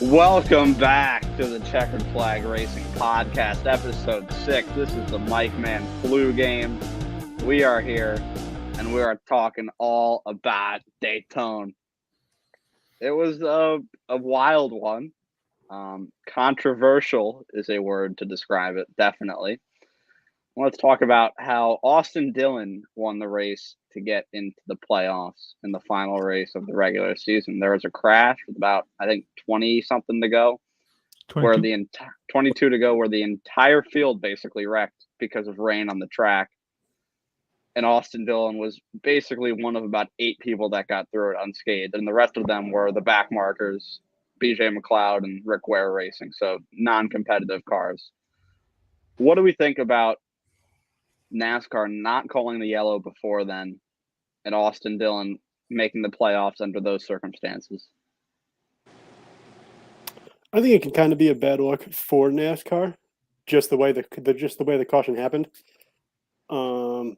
Welcome back to the Checkered Flag Racing Podcast, episode 6. This is the Mike Man flu game. We are here, and we are talking all about Daytona. It was a wild one. Controversial is a word to describe it, definitely. Let's talk about how Austin Dillon won the race to get into the playoffs in the final race of the regular season. There was a crash with about, I think, 20-something to go, 22 to go, where the entire field basically wrecked because of rain on the track. And Austin Dillon was basically one of about 8 people that got through it unscathed. And the rest of them were the back markers, BJ McLeod and Rick Ware Racing, so non-competitive cars. What do we think about NASCAR not calling the yellow before then and Austin Dillon making the playoffs under those circumstances? I think it can kind of be a bad look for NASCAR, just the way the caution happened. Because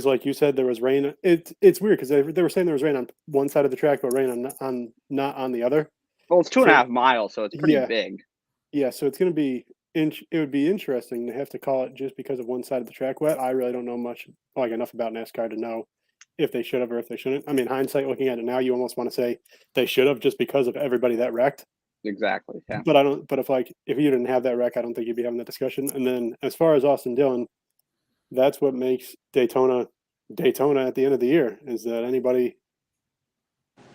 like you said, there was rain. It's weird because they were saying there was rain on one side of the track, but rain on not on the other. Well, it's 2.5 miles, so it's pretty big. Yeah, so it's going to be it would be interesting to have to call it just because of one side of the track wet. I really don't know enough about NASCAR to know if they should have or if they shouldn't. I mean, hindsight, looking at it now, you almost want to say they should have just because of everybody that wrecked. Exactly. Yeah. But if you didn't have that wreck, I don't think you'd be having that discussion. And then as far as Austin Dillon, that's what makes Daytona at the end of the year, is that anybody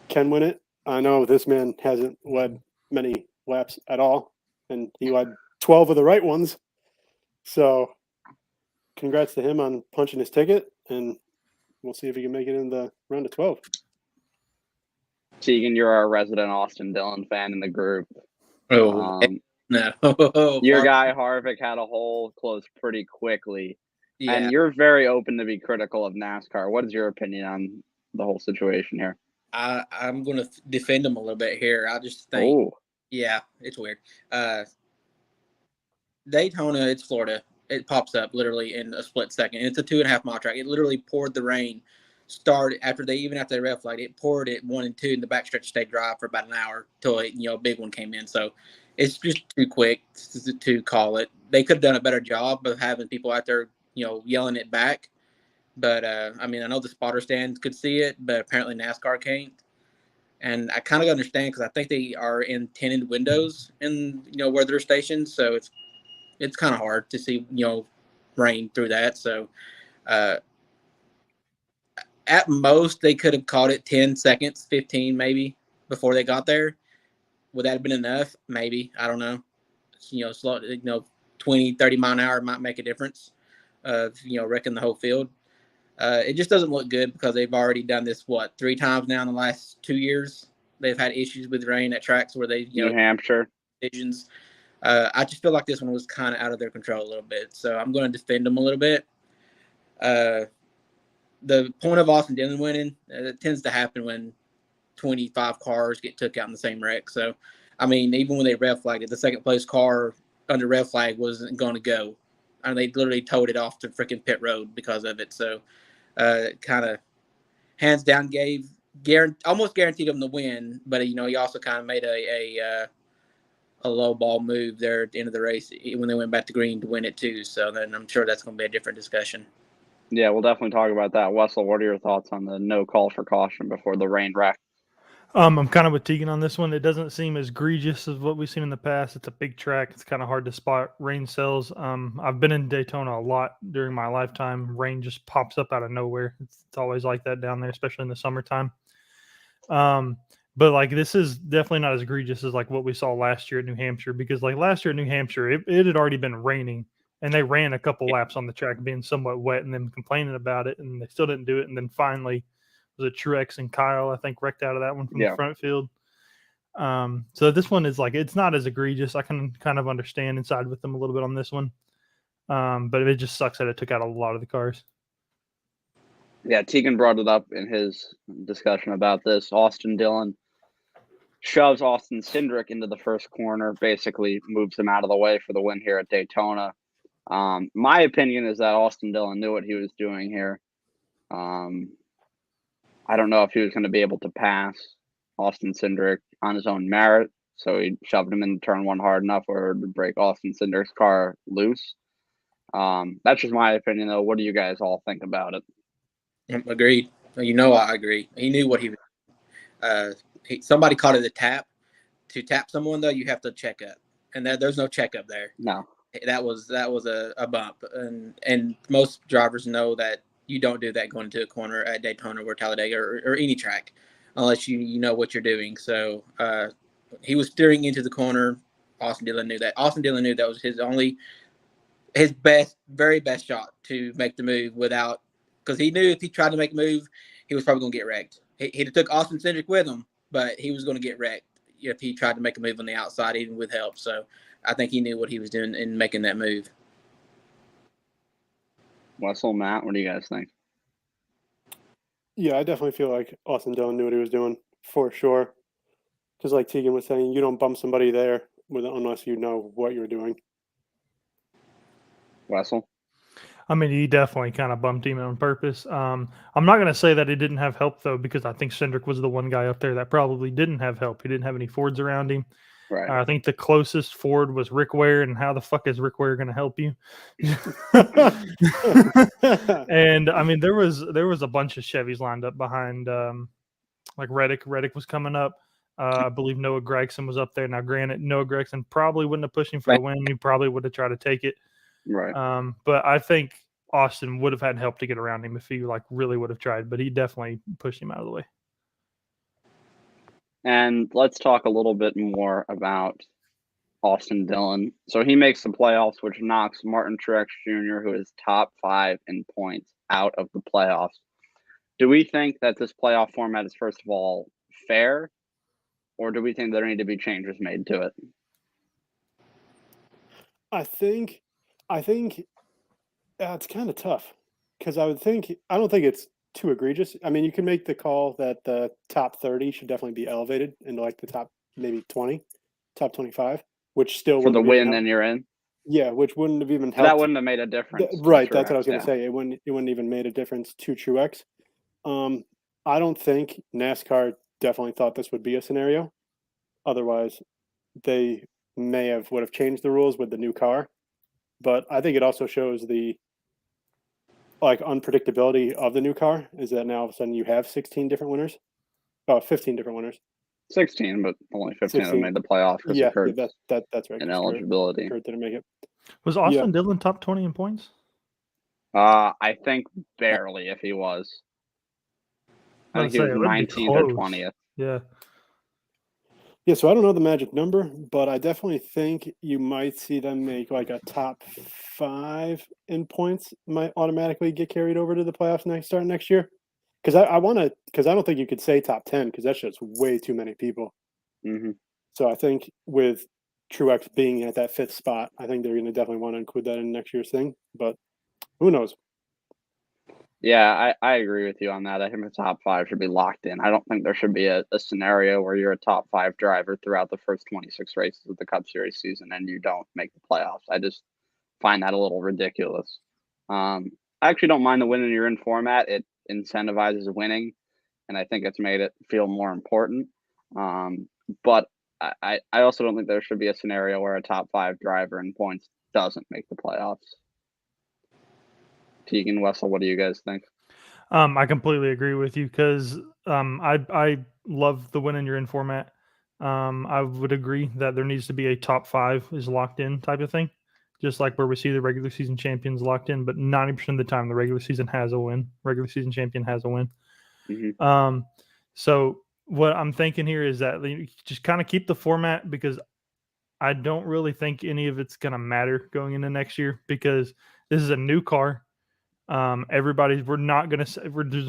can win it. I know this man hasn't led many laps at all, and he led 12 of the right ones. So congrats to him on punching his ticket, and we'll see if he can make it in the round of 12. Tegan, you're our resident Austin Dillon fan in the group. No. Your guy Harvick had a hole close pretty quickly. Yeah. And you're very open to be critical of NASCAR. What is your opinion on the whole situation here? I'm going to defend him a little bit here. I just think, yeah, it's weird. Daytona, it's Florida. It pops up literally in a split second. It's a 2.5 mile track. It literally poured the rain. After they red flag, it poured at 1 and 2, and the backstretch stayed dry for about an hour till a big one came in. So it's just too quick to call it. They could have done a better job of having people out there, yelling it back. But, I know the spotter stands could see it, but apparently NASCAR can't. And I kind of understand because I think they are in tinted windows in, where they're stationed. So it's kind of hard to see, rain through that. So at most, they could have caught it 10 seconds, 15 maybe, before they got there. Would that have been enough? Maybe. I don't know. Slow, 20, 30 mile an hour might make a difference of, wrecking the whole field. It just doesn't look good because they've already done this, 3 times now in the last 2 years. They've had issues with rain at tracks where they, New Hampshire decisions. I just feel like this one was kind of out of their control a little bit. So I'm going to defend them a little bit. The point of Austin Dillon winning, it tends to happen when 25 cars get took out in the same wreck. So, even when they red flagged it, the second place car under red flag wasn't going to go. They literally towed it off to freaking pit road because of it. So, kind of hands down almost guaranteed him the win. But, he also kind of made a low ball move there at the end of the race when they went back to green to win it too. So then I'm sure that's going to be a different discussion. Yeah, we'll definitely talk about that. Wessel, what are your thoughts on the no call for caution before the rain wreck? I'm kind of with Tegan on this one. It doesn't seem as egregious as what we've seen in the past. It's a big track. It's kind of hard to spot rain cells. I've been in Daytona a lot during my lifetime. Rain just pops up out of nowhere. It's always like that down there, especially in the summertime. But this is definitely not as egregious as what we saw last year at New Hampshire, because last year at New Hampshire, it had already been raining. And they ran a couple laps on the track being somewhat wet and then complaining about it, and they still didn't do it. And then finally, was it Truex and Kyle, I think, wrecked out of that one from the front field. So this one is it's not as egregious. I can kind of understand and side with them a little bit on this one. But it just sucks that it took out a lot of the cars. Yeah, Tegan brought it up in his discussion about this. Austin Dillon shoves Austin Syndrick into the first corner, basically moves him out of the way for the win here at Daytona. My opinion is that Austin Dillon knew what he was doing here. I don't know if he was going to be able to pass Austin Syndrick on his own merit, so he shoved him into turn one hard enough or to break Austin Syndrick's car loose. That's just my opinion, though. What do you guys all think about it? Agreed. I agree. He knew what he was. Somebody called it a tap. To tap someone, though, you have to check up, and there's no checkup there. No. That was a bump, and most drivers know that you don't do that going into a corner at Daytona or Talladega or any track, unless you know what you're doing. So he was steering into the corner. Austin Dillon knew that. Austin Dillon knew that was his very best shot to make the move because he knew if he tried to make a move, he was probably going to get wrecked. He took Austin Syndrick with him, but he was going to get wrecked if he tried to make a move on the outside, even with help. So I think he knew what he was doing in making that move. Wessel, Matt, what do you guys think? Yeah, I definitely feel like Austin Dillon knew what he was doing for sure. Because like Tegan was saying, you don't bump somebody there unless you know what you're doing. Wessel? I mean, he definitely kind of bumped him on purpose. I'm not going to say that he didn't have help, though, because I think Syndrick was the one guy up there that probably didn't have help. He didn't have any Fords around him. Right. I think the closest Ford was Rick Ware, and how the fuck is Rick Ware going to help you? And I mean, there was a bunch of Chevys lined up behind, like Reddick. Reddick was coming up. I believe Noah Gregson was up there. Now, granted, Noah Gregson probably wouldn't have pushed him for the win. He probably would have tried to take it. Right. But I think Austin would have had help to get around him if he really would have tried. But he definitely pushed him out of the way. And let's talk a little bit more about Austin Dillon. So he makes the playoffs, which knocks Martin Truex Jr., who is top 5 in points, out of the playoffs. Do we think that this playoff format is, first of all, fair, or do we think there need to be changes made to it? I think it's kind of tough because I don't think it's too egregious. I mean, you can make the call that the top 30 should definitely be elevated into like the top maybe 20, top 25, which still For the wouldn't win, even then you're in. Yeah, which wouldn't have even helped. That wouldn't have made a difference. Right, that's what I was going to say. It wouldn't even made a difference to Truex. I don't think NASCAR definitely thought this would be a scenario. Otherwise, they would have changed the rules with the new car. But I think it also shows the unpredictability of the new car is that now all of a sudden you have 16 different winners. 15 different winners. 16, but only 15 of them made the playoff because Yeah, of Kurt that's right. ineligibility. Kurt didn't make it. Was Austin Dillon top 20 in points? I think barely, if he was. I think he was 19th or 20th. Yeah. Yeah, so I don't know the magic number, but I definitely think you might see them make like a top 5 in points might automatically get carried over to the playoffs starting next year. Because I don't think you could say top 10 because that's just way too many people. Mm-hmm. So I think with Truex being at that 5th spot, I think they're going to definitely want to include that in next year's thing. But who knows? Yeah, I agree with you on that. I think the top 5 should be locked in. I don't think there should be a scenario where you're a top 5 driver throughout the first 26 races of the Cup Series season and you don't make the playoffs. I just find that a little ridiculous. I actually don't mind the win in your in format. It incentivizes winning, and I think it's made it feel more important. But I also don't think there should be a scenario where a top 5 driver in points doesn't make the playoffs. Tegan, Wessel, what do you guys think? I completely agree with you because I love the win in your in format. I would agree that there needs to be a top 5 is locked in type of thing, just like where we see the regular season champions locked in, but 90% of the time the regular season has a win. Regular season champion has a win. Mm-hmm. So what I'm thinking here is that you just kind of keep the format because I don't really think any of it's going to matter going into next year because this is a new car. There's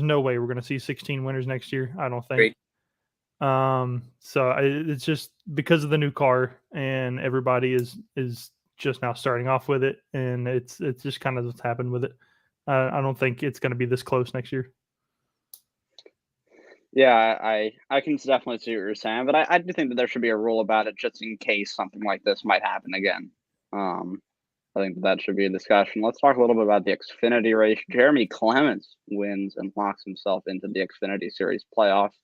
no way we're going to see 16 winners next year. I don't think. So it's just because of the new car and everybody is just now starting off with it. And it's just kind of what's happened with it. I don't think it's going to be this close next year. Yeah, I can definitely see what you're saying, but I do think that there should be a rule about it just in case something like this might happen again. I think that should be a discussion. Let's talk a little bit about the Xfinity race. Jeremy Clements wins and locks himself into the Xfinity Series playoffs.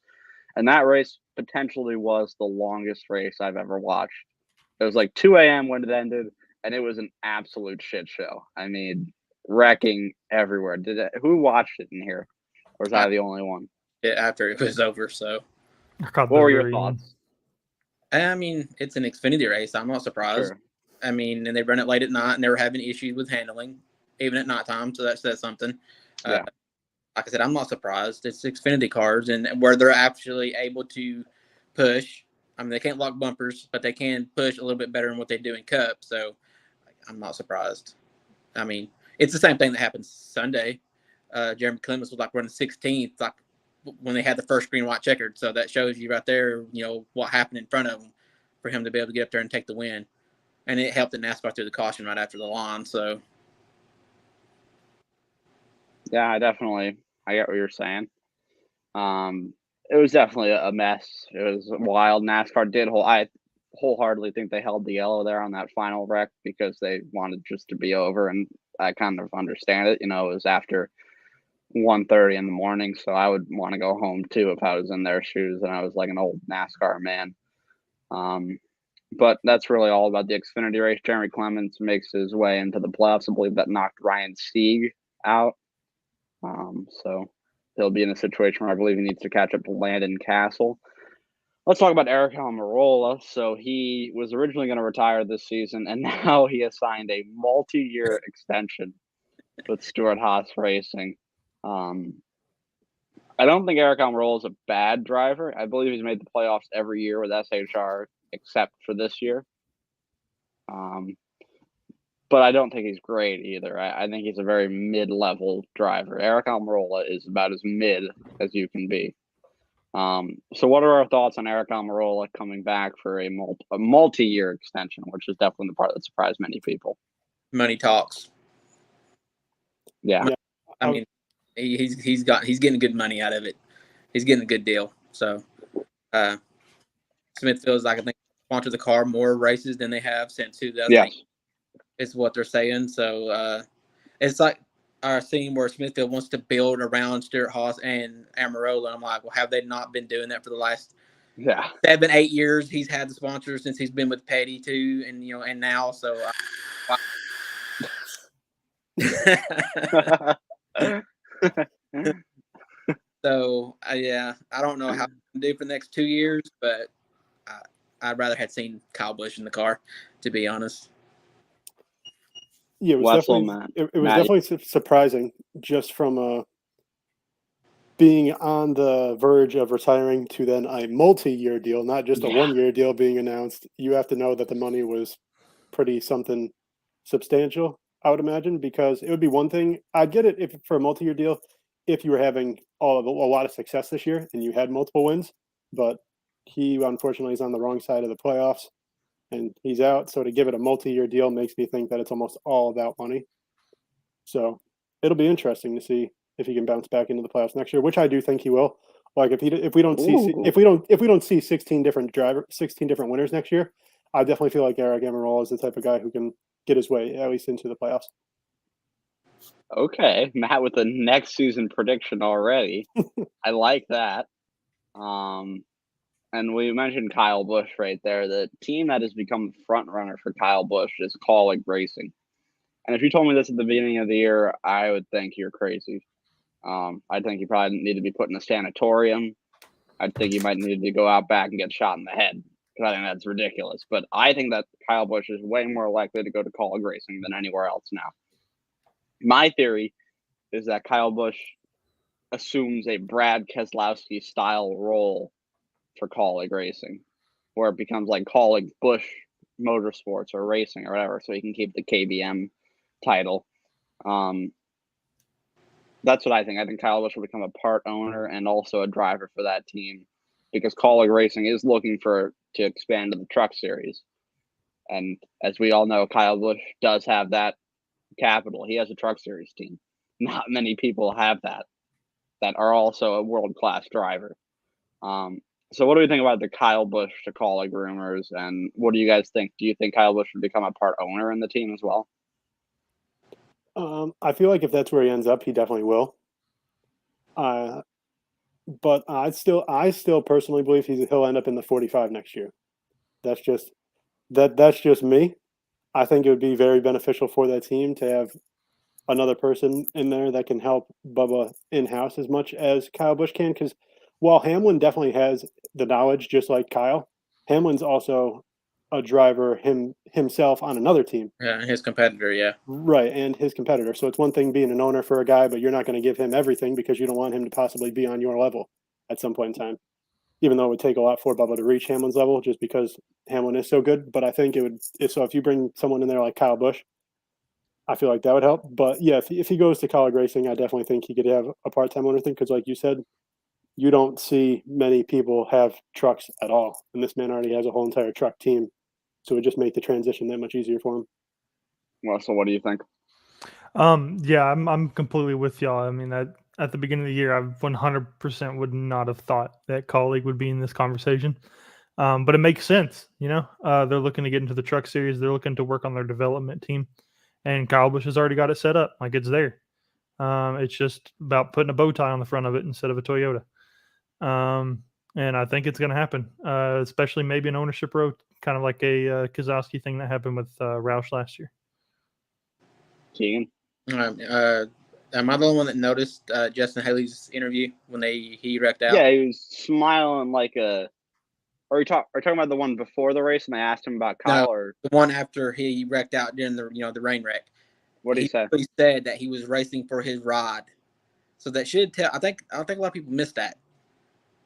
And that race potentially was the longest race I've ever watched. It was like 2 a.m. when it ended, and it was an absolute shit show. I mean, wrecking everywhere. Who watched it in here? Or was I the only one? Yeah, after it was over, so. What were your thoughts? I mean, it's an Xfinity race. I'm not surprised. Sure. I mean, and they run it late at night, and they were having issues with handling, even at nighttime. So that says something. Yeah. Like I said, I'm not surprised. It's Xfinity cars, and where they're actually able to push. I mean, they can't lock bumpers, but they can push a little bit better than what they do in Cup. So I'm not surprised. I mean, it's the same thing that happened Sunday. Jeremy Clements was like running 16th, like when they had the first green white checkered. So that shows you right there, what happened in front of him for him to be able to get up there and take the win. And it helped that NASCAR threw the caution right after the line. So, yeah, I get what you're saying. It was definitely a mess. It was wild. NASCAR did I wholeheartedly think they held the yellow there on that final wreck because they wanted just to be over, and I kind of understand it. It was after 1:30 in the morning, so I would want to go home too if I was in their shoes and I was like an old NASCAR man. But that's really all about the Xfinity race. Jeremy Clements makes his way into the playoffs. I believe that knocked Ryan Sieg out. So he'll be in a situation where I believe he needs to catch up to Landon Castle. Let's talk about Eric Helmerola. So he was originally going to retire this season, and now he has signed a multi-year extension with Stewart-Haas Racing. I don't think Eric Almirola is a bad driver. I believe he's made the playoffs every year with SHR except for this year. But I don't think he's great either. I think he's a very mid-level driver. Eric Almirola is about as mid as you can be. So what are our thoughts on Eric Almirola coming back for a multi-year extension, which is definitely the part that surprised many people? money talks. Yeah. I mean, he's getting good money out of it. He's getting a good deal. So Smithfield's I think sponsor the car more races than they have since 2008. Yes. Is what they're saying. So it's like our scene where Smithfield wants to build around Stewart-Haas and Almirola. I'm like, well, have they not been doing that for the last 7-8 years? He's had the sponsors since he's been with Petty too, and and now. So so yeah, I don't know how to do for the next 2 years, but I'd rather had seen Kyle Busch in the car, to be honest. Yeah, it was definitely surprising just from being on the verge of retiring to then a multi-year deal, not just a 1-year deal being announced. You have to know that the money was pretty something substantial, I would imagine, because it would be one thing. I'd get it if for a multi-year deal if you were having a lot of success this year and you had multiple wins, but he unfortunately is on the wrong side of the playoffs. And he's out, so to give it a multi-year deal makes me think that it's almost all about money. So it'll be interesting to see if he can bounce back into the playoffs next year, which I do think he will. Like if we don't see 16 different winners next year, I definitely feel like Eric Almirola is the type of guy who can get his way at least into the playoffs. Okay, Matt with the next season prediction already. I like that. And we mentioned Kyle Busch right there. The team that has become the front runner for Kyle Busch is Kaulig Racing. And if you told me this at the beginning of the year, I would think you're crazy. I think you probably need to be put in a sanatorium. I think you might need to go out back and get shot in the head, because I think that's ridiculous. But I think that Kyle Busch is way more likely to go to Kaulig Racing than anywhere else now. My theory is that Kyle Busch assumes a Brad Keselowski style role for Kaulig Racing, where it becomes like Kaulig Busch Motorsports or Racing or whatever, so he can keep the KBM title. That's what I think. I think Kyle Busch will become a part owner and also a driver for that team, because Kaulig Racing is looking to expand to the Truck Series. And as we all know, Kyle Busch does have that capital. He has a Truck Series team. Not many people have that are also a world-class driver. So what do we think about the Kyle Busch to Kaulig rumors, and what do you guys think? Do you think Kyle Busch would become a part owner in the team as well? I feel like if that's where he ends up, he definitely will. But I still personally believe he'll end up in the 45 next year. That's just that's just me. I think it would be very beneficial for that team to have another person in there that can help Bubba in-house as much as Kyle Busch can. Because while Hamlin definitely has the knowledge, just like Kyle, Hamlin's also a driver himself on another team. Yeah, his competitor, yeah. Right, and his competitor. So it's one thing being an owner for a guy, but you're not going to give him everything because you don't want him to possibly be on your level at some point in time. Even though it would take a lot for Bubba to reach Hamlin's level, just because Hamlin is so good. But I think it would. If you bring someone in there like Kyle Busch, I feel like that would help. But yeah, if he goes to college racing, I definitely think he could have a part-time owner thing because, like you said, you don't see many people have trucks at all, and this man already has a whole entire truck team, so it would just make the transition that much easier for him. Well, so what do you think? Yeah, I'm completely with y'all. I mean, at the beginning of the year, I 100% would not have thought that colleague would be in this conversation. But it makes sense, you know. They're looking to get into the truck series. They're looking to work on their development team, and Kyle Busch has already got it set up, like it's there. It's just about putting a bow tie on the front of it instead of a Toyota. And I think it's going to happen, especially maybe an ownership row, kind of like a Kozlowski thing that happened with Roush last year. Keegan? Am I the only one that noticed Justin Haley's interview when he wrecked out? Yeah, he was smiling like a. Are you talking about the one before the race and they asked him about Kyle, No, or the one after he wrecked out during the rain wreck? what did he say? He said that he was racing for his rod, so that should tell. I think a lot of people missed that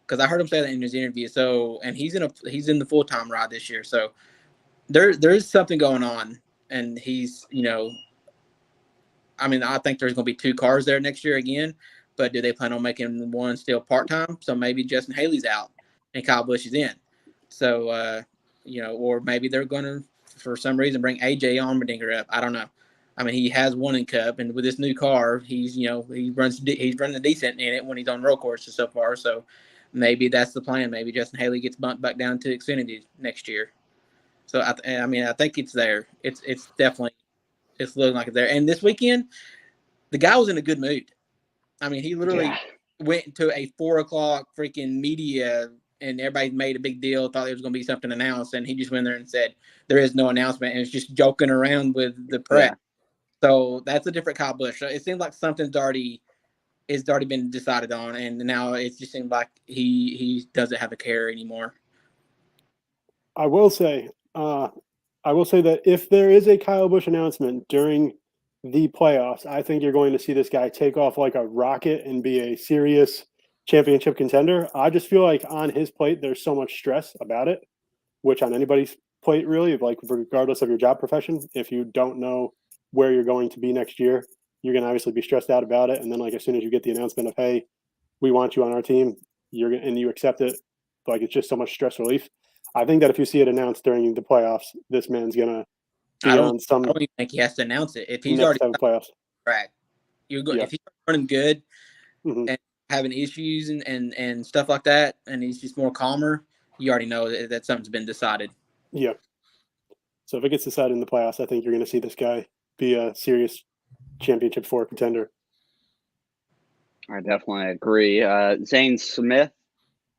because I heard him say that in his interview. So, and he's in the full-time rod this year, so there's something going on, and he's I mean, I think there's going to be 2 cars there next year again, but do they plan on making one still part-time? So maybe Justin Haley's out and Kyle Busch is in. So, or maybe they're going to, for some reason, bring AJ Allmendinger up. I don't know. I mean, he has won in Cup, and with this new car, he's running decent in it when he's on road courses so far. So maybe that's the plan. Maybe Justin Haley gets bumped back down to Xfinity next year. So I think it's there. It's definitely. It's looking like it's there. And this weekend, the guy was in a good mood. I mean, he literally went to a 4:00 freaking media, and everybody made a big deal, thought there was going to be something announced, and he just went there and said, there is no announcement, and it's just joking around with the press. Yeah. So that's a different Kyle Busch. So it seems like something's already been decided on, and now it just seems like he doesn't have a care anymore. I will say that if there is a Kyle Busch announcement during the playoffs, I think you're going to see this guy take off like a rocket and be a serious championship contender. I just feel like on his plate, there's so much stress about it, which on anybody's plate, really, like regardless of your job profession, if you don't know where you're going to be next year, you're going to obviously be stressed out about it. And then like, as soon as you get the announcement of, hey, we want you on our team, and you accept it, like it's just so much stress relief. I think that if you see it announced during the playoffs, this man's gonna be on some. I don't even think he has to announce it. If he's already playoffs, right? If he's running good and having issues and stuff like that, and he's just more calmer, you already know that something's been decided. Yeah. So if it gets decided in the playoffs, I think you're going to see this guy be a serious championship 4 contender. I definitely agree. Zane Smith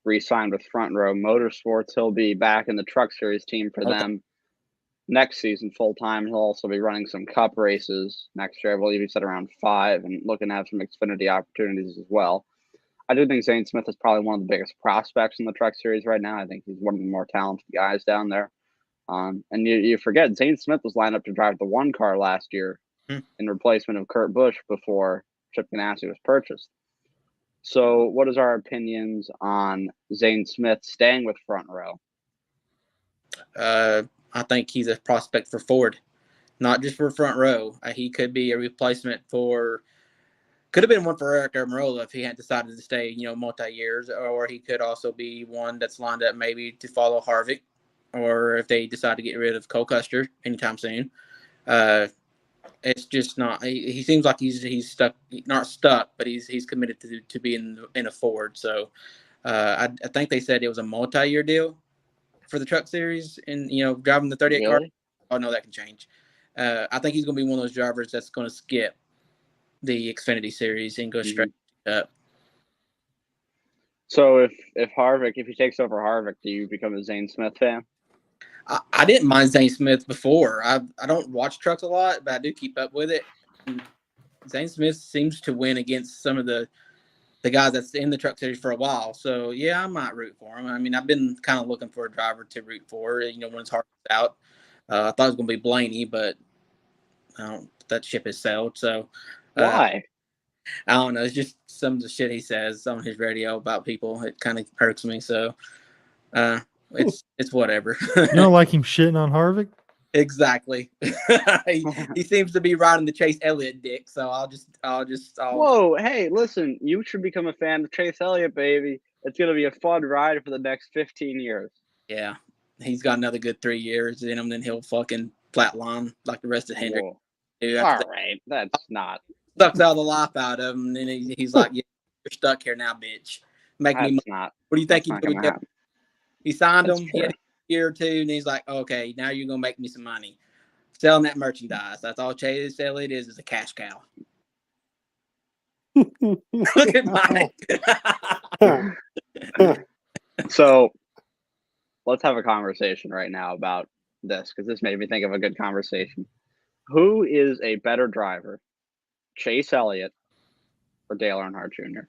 re-signed with Front Row Motorsports. He'll be back in the Truck Series team for them next season full-time. He'll also be running some Cup races next year. I believe he said around 5, and looking to have some Xfinity opportunities as well. I do think Zane Smith is probably one of the biggest prospects in the Truck Series right now. I think he's one of the more talented guys down there. And you forget, Zane Smith was lined up to drive the 1 car last year in replacement of Kurt Busch before Chip Ganassi was purchased. So what is our opinions on Zane Smith staying with Front Row? I think he's a prospect for Ford, not just for Front Row. He could be a replacement could have been one for Eric Helmerola if he hadn't decided to stay, multi-years, or he could also be one that's lined up maybe to follow Harvick, or if they decide to get rid of Cole Custer anytime soon. It's just not. He seems like he's stuck, not stuck, but he's committed to being in a Ford. So I think they said it was a multi-year deal for the Truck Series, and driving the 38 car. Oh no, that can change. I think he's going to be one of those drivers that's going to skip the Xfinity Series and go straight up. So if Harvick, if he takes over Harvick, do you become a Zane Smith fan? I didn't mind Zane Smith before. I don't watch trucks a lot, but I do keep up with it. And Zane Smith seems to win against some of the guys that's in the truck series for a while. So, yeah, I might root for him. I mean, I've been kind of looking for a driver to root for, when it's hard out. I thought it was going to be Blaney, but that ship has sailed. So, Why? I don't know. It's just some of the shit he says on his radio about people. It kind of irks me. So, it's whatever. You don't like him shitting on Harvick? Exactly. he seems to be riding the Chase Elliott dick. So I'll Whoa, hey, listen, you should become a fan of Chase Elliott, baby. It's gonna be a fun ride for the next 15 years. Yeah, he's got another good 3 years in him. Then he'll fucking flatline like the rest of Hendrick. All right, that's not. Sucks all the life out of him. And then he's like, "Yeah, you're stuck here now, bitch. Make me money." Not. What do you think That's he's not doing? He signed That's him. fair. He had a year or two, and he's like, "Okay, now you're gonna make me some money." Selling that merchandise. That's all Chase Elliott is a cash cow. Look at Mike. So let's have a conversation right now about this, because this made me think of a good conversation. Who is a better driver, Chase Elliott or Dale Earnhardt Jr.?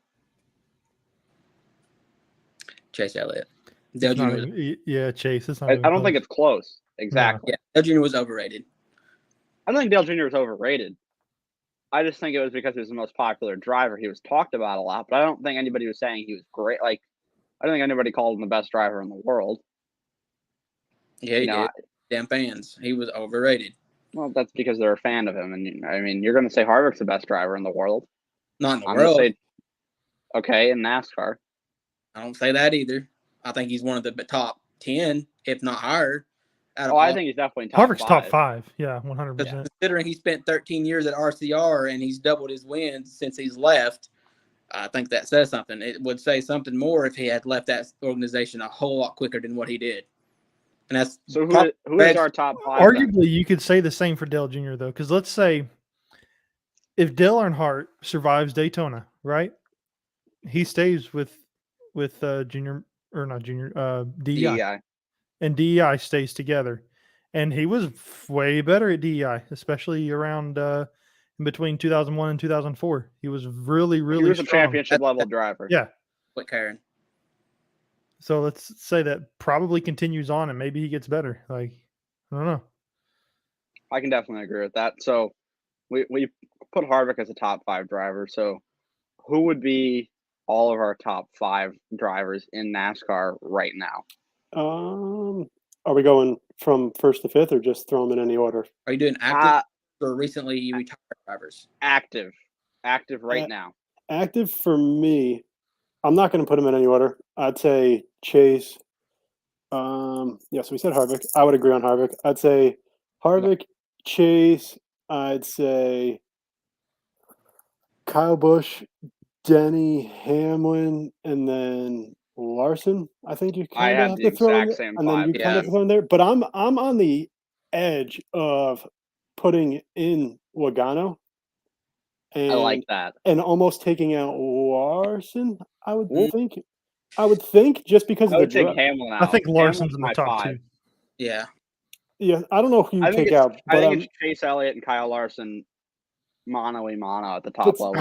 Chase Elliott. Chase. It's not I even don't close. think it's close. Exactly. Yeah, Dale Jr. was overrated. I don't think Dale Jr. was overrated. I just think it was because he was the most popular driver. He was talked about a lot, but I don't think anybody was saying he was great. Like, I don't think anybody called him the best driver in the world. Yeah, he did. Damn fans. He was overrated. Well, that's because they're a fan of him. And I mean, you're going to say Harvick's the best driver in the world. Not in the I'm world. going to say, okay, in NASCAR. I don't say that either. I think he's one of the top 10, if not higher. I think he's definitely top Harvick's 5. top 5. Yeah, 100%. Considering he spent 13 years at RCR and he's doubled his wins since he's left, I think that says something. It would say something more if he had left that organization a whole lot quicker than what he did. And that's so who is our top 5? Arguably, then? you could say the same for Dale Jr. though, because let's say if Dale Earnhardt survives Daytona, right? He stays with Junior or not Junior DEI. And DEI stays together. And he was way better at DEI, especially around in between 2001 and 2004. He was really, really He was strong. a championship level driver. Yeah. what Karen. So let's say that probably continues on and maybe he gets better. Like, I don't know. I can definitely agree with that. So we put Harvick as a top 5 driver. So who would be all of our top 5 drivers in NASCAR right now? Are we going from first to fifth, or just throw them in any order? Are you doing active or recently retired drivers? Active right now. Active for me, I'm not going to put them in any order. I'd say Chase. So we said Harvick. I would agree on Harvick. I'd say Harvick, Chase. I'd say Kyle Busch, Denny Hamlin, and then Larson. I think you kind of have to throw in, same and 5. then you kind of throw in there. But I'm on the edge of putting in Logano. And, I like that. And almost taking out Larson, I would think just because I of would the take Hamlin out. I think Larson's in the my top 5. 2. Yeah. Yeah, I don't know who you take out. I But think it's Chase Elliott and Kyle Larson mano a mano at the top level.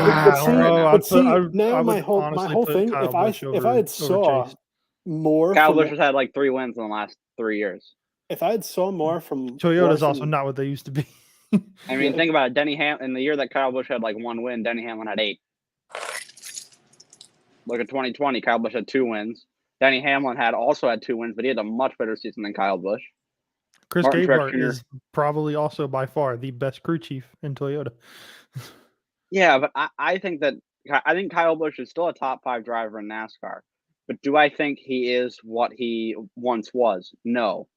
Now my whole thing, if I had saw more, Kyle Busch has had like 3 wins in the last 3 years. If I had saw more from Toyota's Larson, also not what they used to be. I mean, think about it. In the year that Kyle Busch had like 1 win, Denny Hamlin had 8. Look at 2020. Kyle Busch had 2 wins. Denny Hamlin also had 2 wins, but he had a much better season than Kyle Busch. Chris Gabehart is probably also by far the best crew chief in Toyota. Yeah, but I think Kyle Busch is still a top 5 driver in NASCAR. But do I think he is what he once was? No.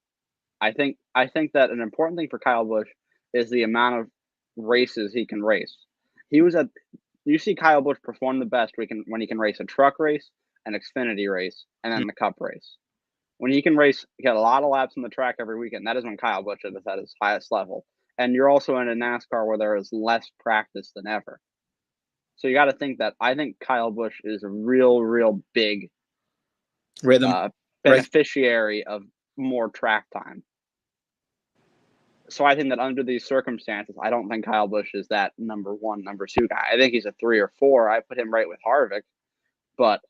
I think that an important thing for Kyle Busch is the amount of races he can race. You see Kyle Busch perform the best when he can race a truck race, an Xfinity race, and then the Cup race. When he can get a lot of laps on the track every weekend, that is when Kyle Busch is at his highest level. And you're also in a NASCAR where there is less practice than ever. So you got to think that I think Kyle Busch is a real big Rhythm. beneficiary of more track time. So I think that under these circumstances, I don't think Kyle Busch is that number 1, number 2 guy. I think he's a 3 or 4. I put him right with Harvick, but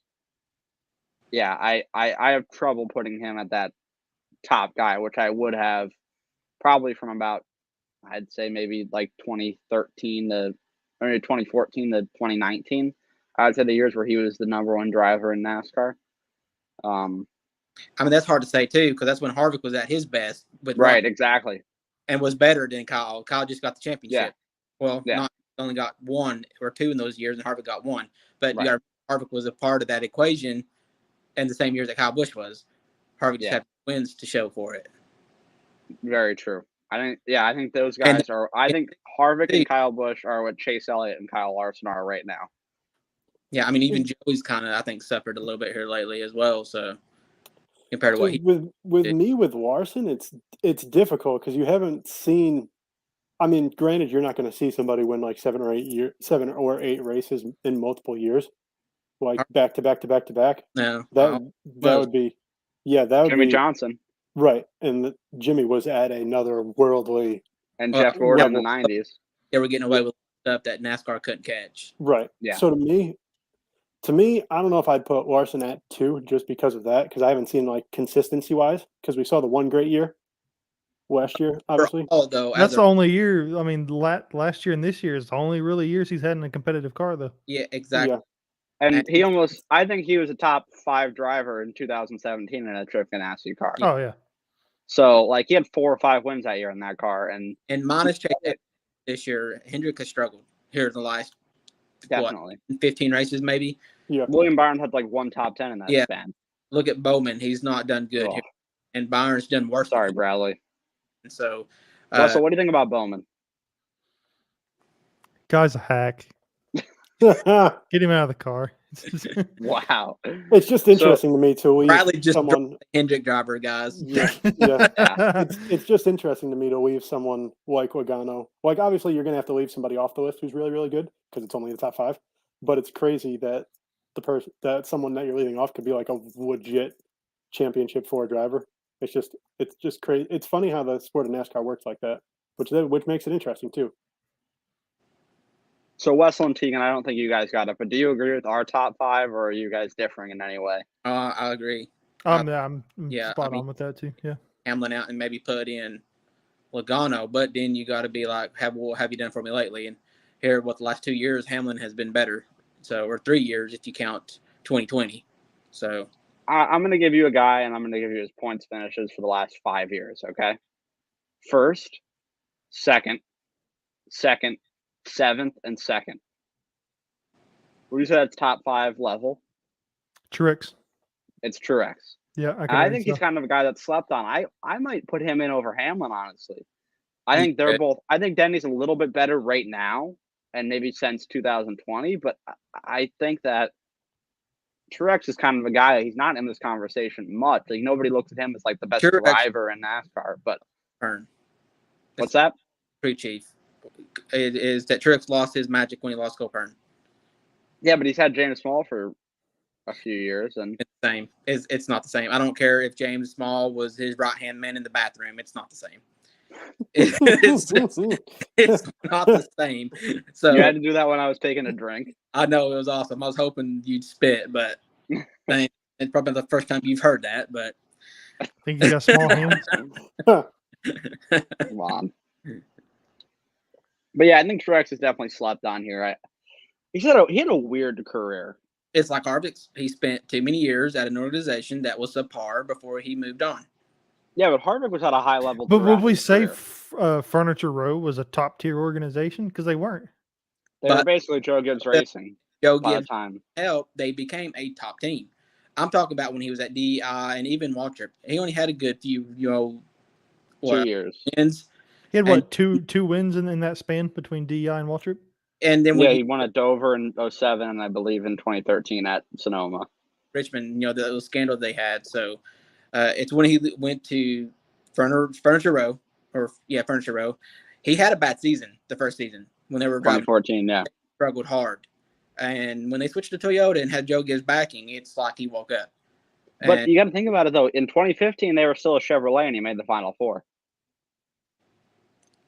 yeah, I have trouble putting him at that top guy, which I would have probably from about, I'd say maybe like 2013 to or 2014 to 2019. I would say the years where he was the number 1 driver in NASCAR. I mean, that's hard to say too, because that's when Harvick was at his best with Right, Ron, exactly. and was better than Kyle. Kyle just got the championship. Yeah. Well, Yeah. not only got 1 or 2 in those years, and Harvick got 1. But Right. Harvick was a part of that equation in the same years that Kyle Busch was. Harvick just had wins to show for it. Very true. I think those guys are. I think Harvick and Kyle Busch are what Chase Elliott and Kyle Larson are right now. Yeah, I mean, even Joey's kind of, I think, suffered a little bit here lately as well. So compared to what he with me with Larson, it's difficult because you haven't seen. I mean, granted, you're not going to see somebody win like 7 or 8 races in multiple years, like back to back to back to back. No, that would be, that would Jimmy be Johnson, right? And Jimmy was at another worldly. And Jeff Gordon in the 90s. They were getting away with stuff that NASCAR couldn't catch. Right. Yeah. So to me, I don't know if I'd put Larson at 2 just because of that, because I haven't seen like consistency wise, because we saw the one great year last year, obviously. That's the only year. I mean, last year and this year is the only really years he's had in a competitive car, though. Yeah, exactly. Yeah. And I think he was a top 5 driver in 2017 in a Trick Ganassi car. Oh, yeah. So, like, he had 4 or 5 wins that year in that car. And minus Chase this year, Hendrick has struggled here in the last 15 races, maybe. Yeah. William Byron had like 1 top 10 in that span. Look at Bowman. He's not done good here. And Byron's done worse. Sorry, Bradley. And so, Russell, what do you think about Bowman? Guy's a hack. Get him out of the car. Wow. It's just interesting to me to leave Bradley just someone Hendrick driver, guys. Yeah. It's just interesting to me to leave someone like Logano. Like, obviously, you're going to have to leave somebody off the list who's really, really good because it's only the top 5. But it's crazy that someone that you're leaving off could be like a legit championship 4 driver. It's just crazy. It's funny how the sport of NASCAR works like that, which makes it interesting too. So Wessel and Tegan, I don't think you guys got it, but do you agree with our top 5, or are you guys differing in any way? I agree. I'm spot on with that too. Yeah, Hamlin out and maybe put in Logano, but then you got to be like, what have you done for me lately? And here, the last 2 years, Hamlin has been better. So, or 3 years if you count 2020. So, I'm going to give you a guy, and I'm going to give you his points finishes for the last 5 years. Okay, first, second, 7th, and 2nd. Would you say that's top 5 level? Truex. It's Truex. Yeah, I think he's kind of a guy that slept on. I might put him in over Hamlin, honestly. I think they're both. I think Denny's a little bit better right now, and maybe since 2020. But I think that Truex is kind of a guy. He's not in this conversation much. Like, nobody looks at him as like the best driver in NASCAR. But what's that? Crew chief. It is that Truex lost his magic when he lost Copeland. Yeah, but he's had James Small for a few years, and it's the same. It's not the same. I don't care if James Small was his right-hand man in the bathroom. It's not the same. It's not the same. So you had to do that when I was taking a drink. I know, it was awesome. I was hoping you'd spit, but it's probably the first time you've heard that. But I think you got small hands. Come on. But yeah, I think Truex is definitely slept on here. He had a weird career. It's like Harvick's. He spent too many years at an organization that was subpar before he moved on. Yeah, but Harvick was at a high level. But would we say Furniture Row was a top tier organization? Because they weren't. They were basically Joe Gibbs Racing. Joe Gibbs helped. They became a top team. I'm talking about when he was at DEI and even Waltrip. He only had a good few, 2 years. Wins. He had two wins in that span between DEI and Waltrip? And then he won at Dover in 2007 and I believe in 2013 at Sonoma. Richmond, the little scandal they had. So it's when he went to Furniture Row, Furniture Row. He had a bad season the first season when they were 2014, yeah. Struggled hard. And when they switched to Toyota and had Joe Gibbs backing, it's like he woke up. But And you got to think about it, though. In 2015, they were still a Chevrolet, and he made the Final Four.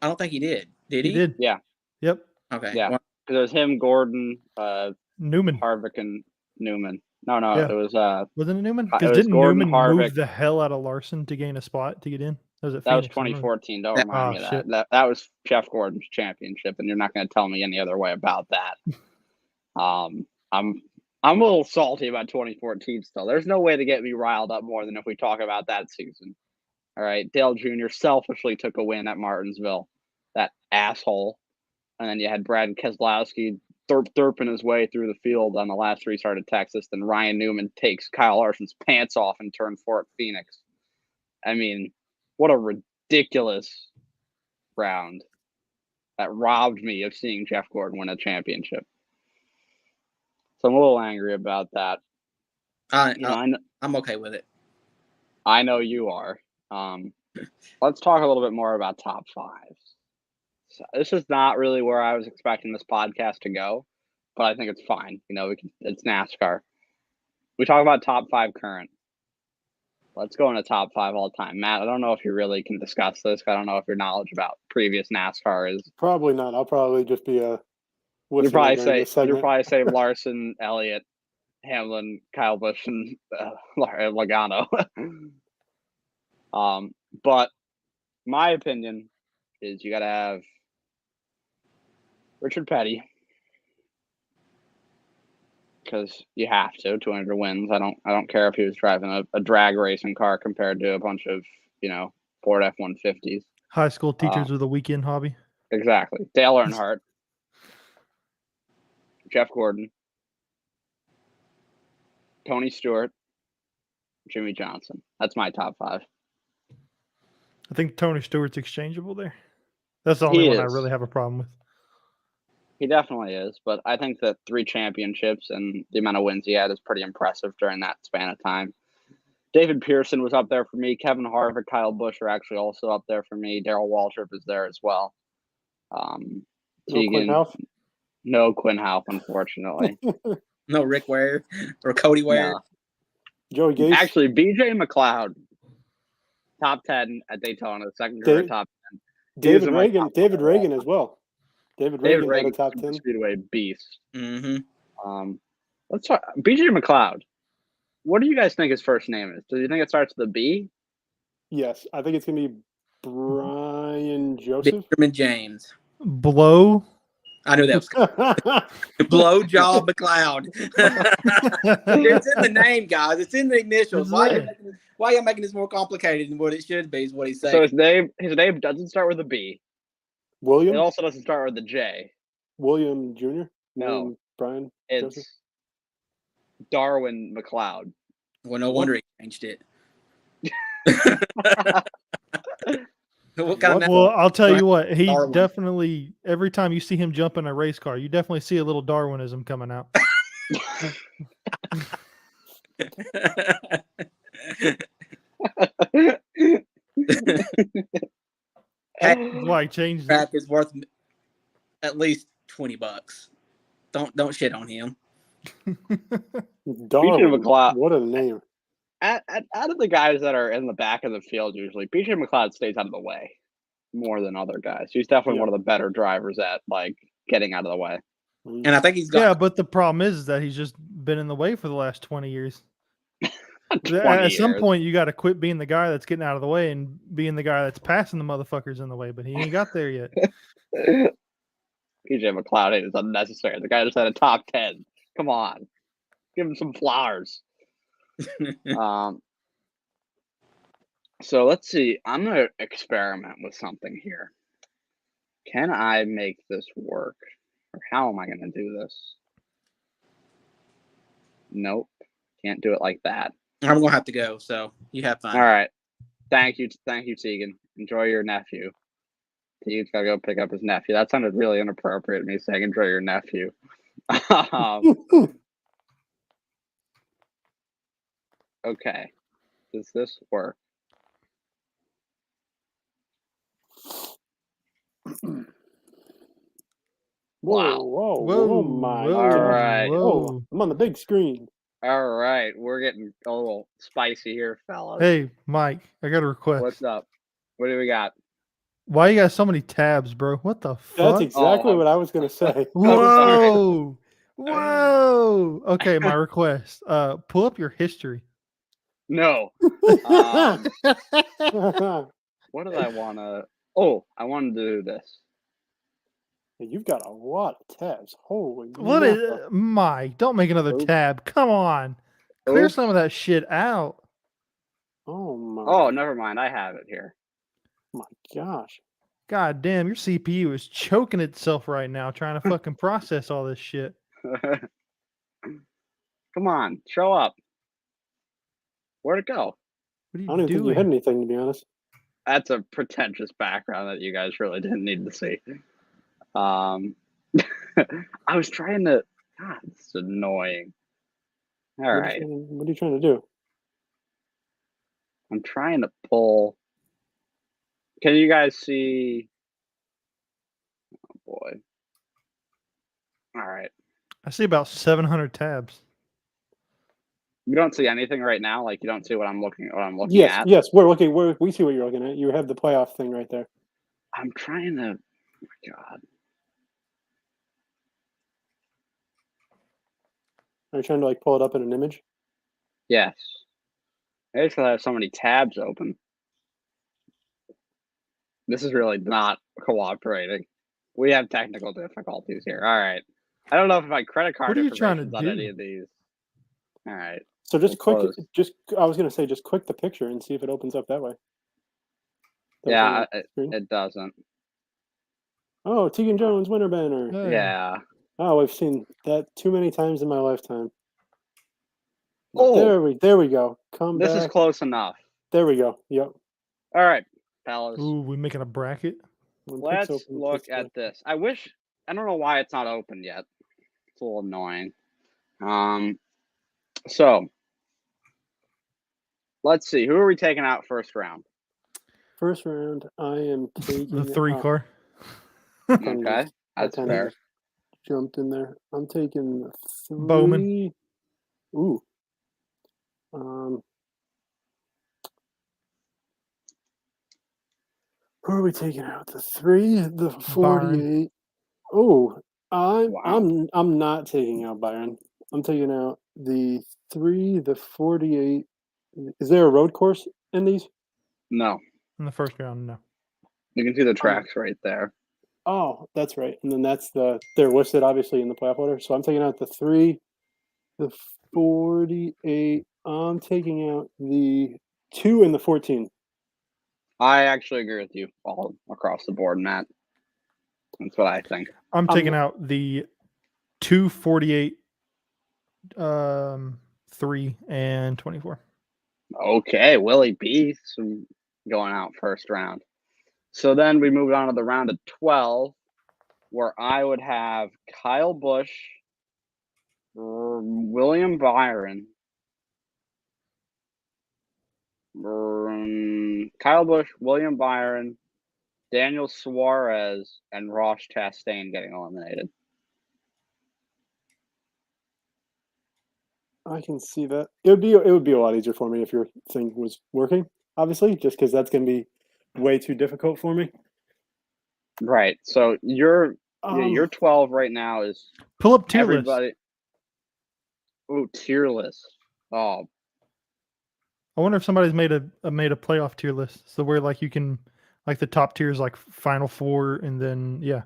I don't think he did. Did he? He did. Yeah. Yep. Okay. Yeah. Well, Because it was him, Gordon, Newman. Harvick, and Newman. No, Yeah. it was Wasn't it Newman? it Because was didn't Gordon, Newman Harvick. move the hell out of Larson to gain a spot to get in? That was at that was Phoenix. I remember. 2014. Don't That- remind me oh, of shit. that. That was Jeff Gordon's championship, and you're not going to tell me any other way about that. I'm a little salty about 2014 still. There's no way to get me riled up more than if we talk about that season. All right, Dale Jr. selfishly took a win at Martinsville. That asshole. And then you had Brad Keselowski derping his way through the field on the last restart at Texas. Then Ryan Newman takes Kyle Larson's pants off in turn 4 at Phoenix. I mean, what a ridiculous round that robbed me of seeing Jeff Gordon win a championship. So I'm a little angry about that. I'm okay with it. I know you are. Let's talk a little bit more about top fives. So this is not really where I was expecting this podcast to go, but I think it's fine. It's NASCAR. We talk about top 5 current. Let's go into top 5 all time. Matt, I don't know if you really can discuss this. I don't know if your knowledge about previous NASCAR is. Probably not. I'll probably just be a. You'll probably say Larson, Elliott, Hamlin, Kyle Busch, and Logano. But my opinion is you got to have Richard Petty, because you have to 200 wins. I don't care if he was driving a drag racing car compared to a bunch of Ford F-150s. High school teachers with a weekend hobby. Exactly. Dale Earnhardt, Jeff Gordon, Tony Stewart, Jimmy Johnson. That's my top 5. I think Tony Stewart's exchangeable there. That's the only one I is. really have a problem with. He definitely is, but I think that 3 championships and the amount of wins he had is pretty impressive during that span of time. David Pearson was up there for me. Kevin Harvick, Kyle Busch are actually also up there for me. Darrell Waltrip is there as well. No Quinn Houff, unfortunately. No Rick Ware or Cody Ware. No. Joey Gase. Actually, BJ McLeod, top 10 at Daytona, second career top 10. David Reagan as well. David Reagan had a top 10. Speedway beast. Mm-hmm. Let's talk BJ McLeod. What do you guys think his first name is? Do you think it starts with a B? Yes, I think it's gonna be Brian Joseph. Benjamin James. Blow. I knew that was Blowjob McLeod. It's in the name, guys. It's in the initials. Why are you making this more complicated than what it should be? Is what he's saying. So his name doesn't start with a B. William. It also doesn't start with a J. William Jr. No, Brian. it's Joseph? Darwin McLeod. Well, no wonder he changed it. Well, I'll tell you what. He definitely, every time you see him jump in a race car, you definitely see a little Darwinism coming out. Why changed Crap is worth at least $20. Don't shit on him. Darwin McLeod. What a name. Out of the guys that are in the back of the field, usually BJ McLeod stays out of the way more than other guys. He's definitely one of the better drivers at getting out of the way. And I think he's got. Yeah, but the problem is that he's just been in the way for the last 20 years. At some point, you got to quit being the guy that's getting out of the way and being the guy that's passing the motherfuckers in the way. But he ain't got there yet. BJ McLeod is unnecessary. The guy just had a top 10. Come on, give him some flowers. So let's see. I'm going to experiment with something here. Can I make this work? Or how am I going to do this? Nope. Can't do it like that. I'm going to have to go, so you have fun. All right. Thank you, Tegan. Enjoy your nephew. Tegan's got to go pick up his nephew. That sounded really inappropriate, me saying enjoy your nephew. Okay. Does this work? Whoa, Wow. whoa, my whoa, All gosh. right. Oh, whoa. I'm on the big screen. All right. We're getting a little spicy here, fellas. Hey, Mike, I got a request. What's up? What do we got? Why you got so many tabs, bro? What the That's fuck? exactly I'm- what I was going to say. Whoa. Whoa. Okay, my request. Pull up your history. No. What What did I want to? Oh, I wanted to do this. You've got a lot of tabs. Holy What mackerel. is Mike? Don't make another Oops. tab. Come on. Clear Oops. some of that shit out. Oh my Oh, never mind. I have it here. my gosh. God damn, your CPU is choking itself right now trying to fucking process all this shit. Come on, show up. Where'd it go? What are you I don't even think you had doing? anything, to be honest. That's a pretentious background that you guys really didn't need to see. I was trying to. God, it's annoying. All right, What are you trying to do? I'm trying to pull. Can you guys see? Oh boy. All right. I see about 700 tabs. You don't see anything right now. Like you don't see what I'm looking Yes, at. yes. We see what you're looking at. You have the playoff thing right there. I'm trying to. Oh my God. Are you trying to like pull it up in an image? Yes. I just have so many tabs open. This is really not cooperating. We have technical difficulties here. All right. I don't know if my credit card What are you trying to information's on any do? of these. All right. So just We'll click. close. I was gonna say just click the picture and see if it opens up that way. That was on Yeah, the screen. it doesn't. Oh, Tegan Jones winner banner. Hey. Yeah. Oh, I've seen that too many times in my lifetime. Oh, There we go. Come this back. is close enough. There we go. Yep. All right, fellas. Ooh, we making a bracket? When Let's picks open, look picks at open. this. I don't know why it's not open yet. It's a little annoying. So let's see. Who are we taking out first round? First round, I am taking The 3 car. Kinda Okay, just- that's kinda fair. just Jumped in there. I'm taking the 3. Bowman. Ooh. Who are we taking out? The 3, the 48. Oh, Wow. I'm not taking out Byron. I'm taking out the 3, the 48. Is there a road course in these? No, In the first round, no. you can see the tracks right there. Oh, that's right. And then they're listed obviously in the playoff order. So I'm taking out the 3, the 48. I'm taking out the 2 and the 14. I actually agree with you all across the board, Matt. That's what I think. I'm taking out the 248, 3, and 24. Okay, Willie B going out first round. So then we moved on to the round of 12, where I would have Kyle Busch, William Byron, Kyle Busch, William Byron, Daniel Suarez, and Ross Chastain getting eliminated. I can see that. It would be a lot easier for me if your thing was working, obviously, just because that's going to be way too difficult for me. Right. So your 12 right now is Pull up tier list. everybody. Oh, tier list. Oh, I wonder if somebody's made a playoff tier list, so where like you can like the top tier is like Final 4, and then yeah.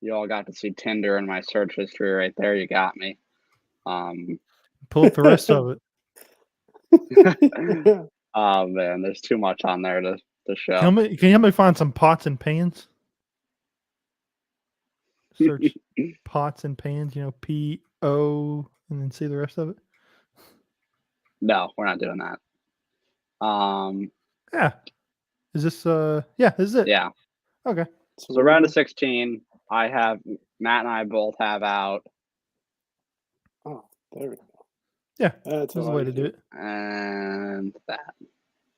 you all got to see Tinder in my search history right there. You got me. Pull up the rest of it. Oh man, there's too much on there to show. Can you help me find some pots and pans? Search pots and pans, PO, and then see the rest of it. No, we're not doing that. Yeah. Is this yeah, this is it. Yeah. Okay. So round of 16, I have Matt and I both have out. Oh, there we go. Yeah, that's there's a way to do it. And that.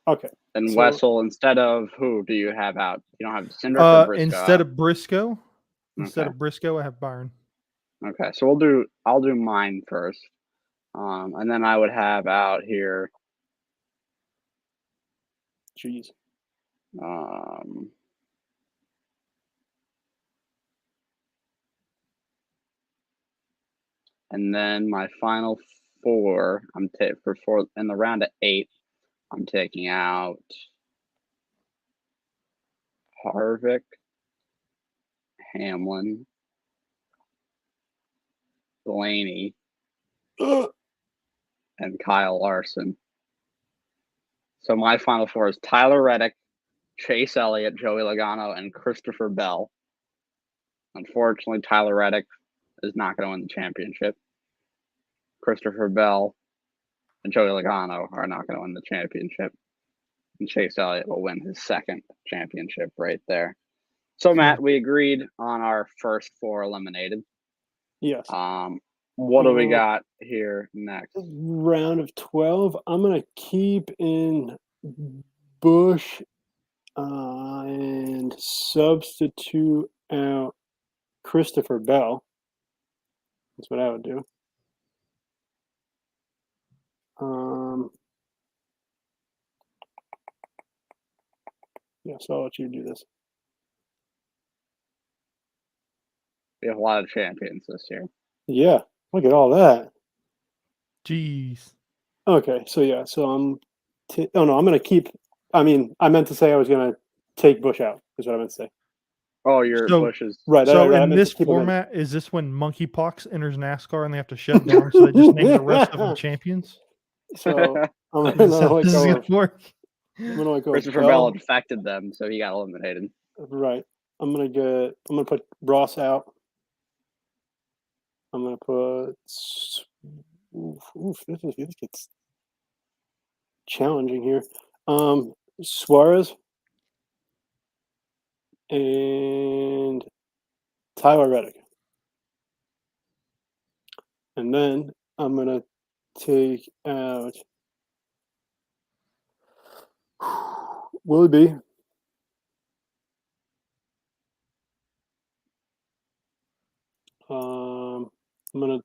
Okay. And So- Wessel, instead of who do you have out? You don't have Syndrick or Briscoe Instead out? of Briscoe, Instead Okay. of Briscoe, I have Byron. Okay, so I'll do mine first. And then I would have out here Jeez. And then my final four, for in the round of 8, I'm taking out Harvick, Hamlin, Blaney, Ugh. and Kyle Larson. So my final four is Tyler Reddick, Chase Elliott, Joey Logano, and Christopher Bell. Unfortunately, Tyler Reddick is not going to win the championship. Christopher Bell and Joey Logano are not going to win the championship. And Chase Elliott will win his second championship right there. So, Matt, we agreed on our first 4 eliminated. Yes. What do we got here next? Round of 12. I'm going to keep in Bush and substitute out Christopher Bell. That's what I would do. Yeah, so I'll let you do this. We have a lot of champions this year. Yeah, look at all that. Jeez. Okay, so yeah, so I'm going to keep. I meant to say I was going to take Bush out. Is what I meant to say. Oh, your So- Bush is Right. So I in meant to this keep him in. format, is this when monkeypox enters NASCAR and they have to shut down, so they just name the rest of them champions? So I'm Is going that to how let this is go gonna of. work? I'm going to let go of Christopher Bell Bell. infected them, so he got eliminated. Right. I'm gonna put Ross out. I'm gonna put. This gets challenging here. Suarez and Tyler Reddick, and then I'm gonna take out Willie B. I'm gonna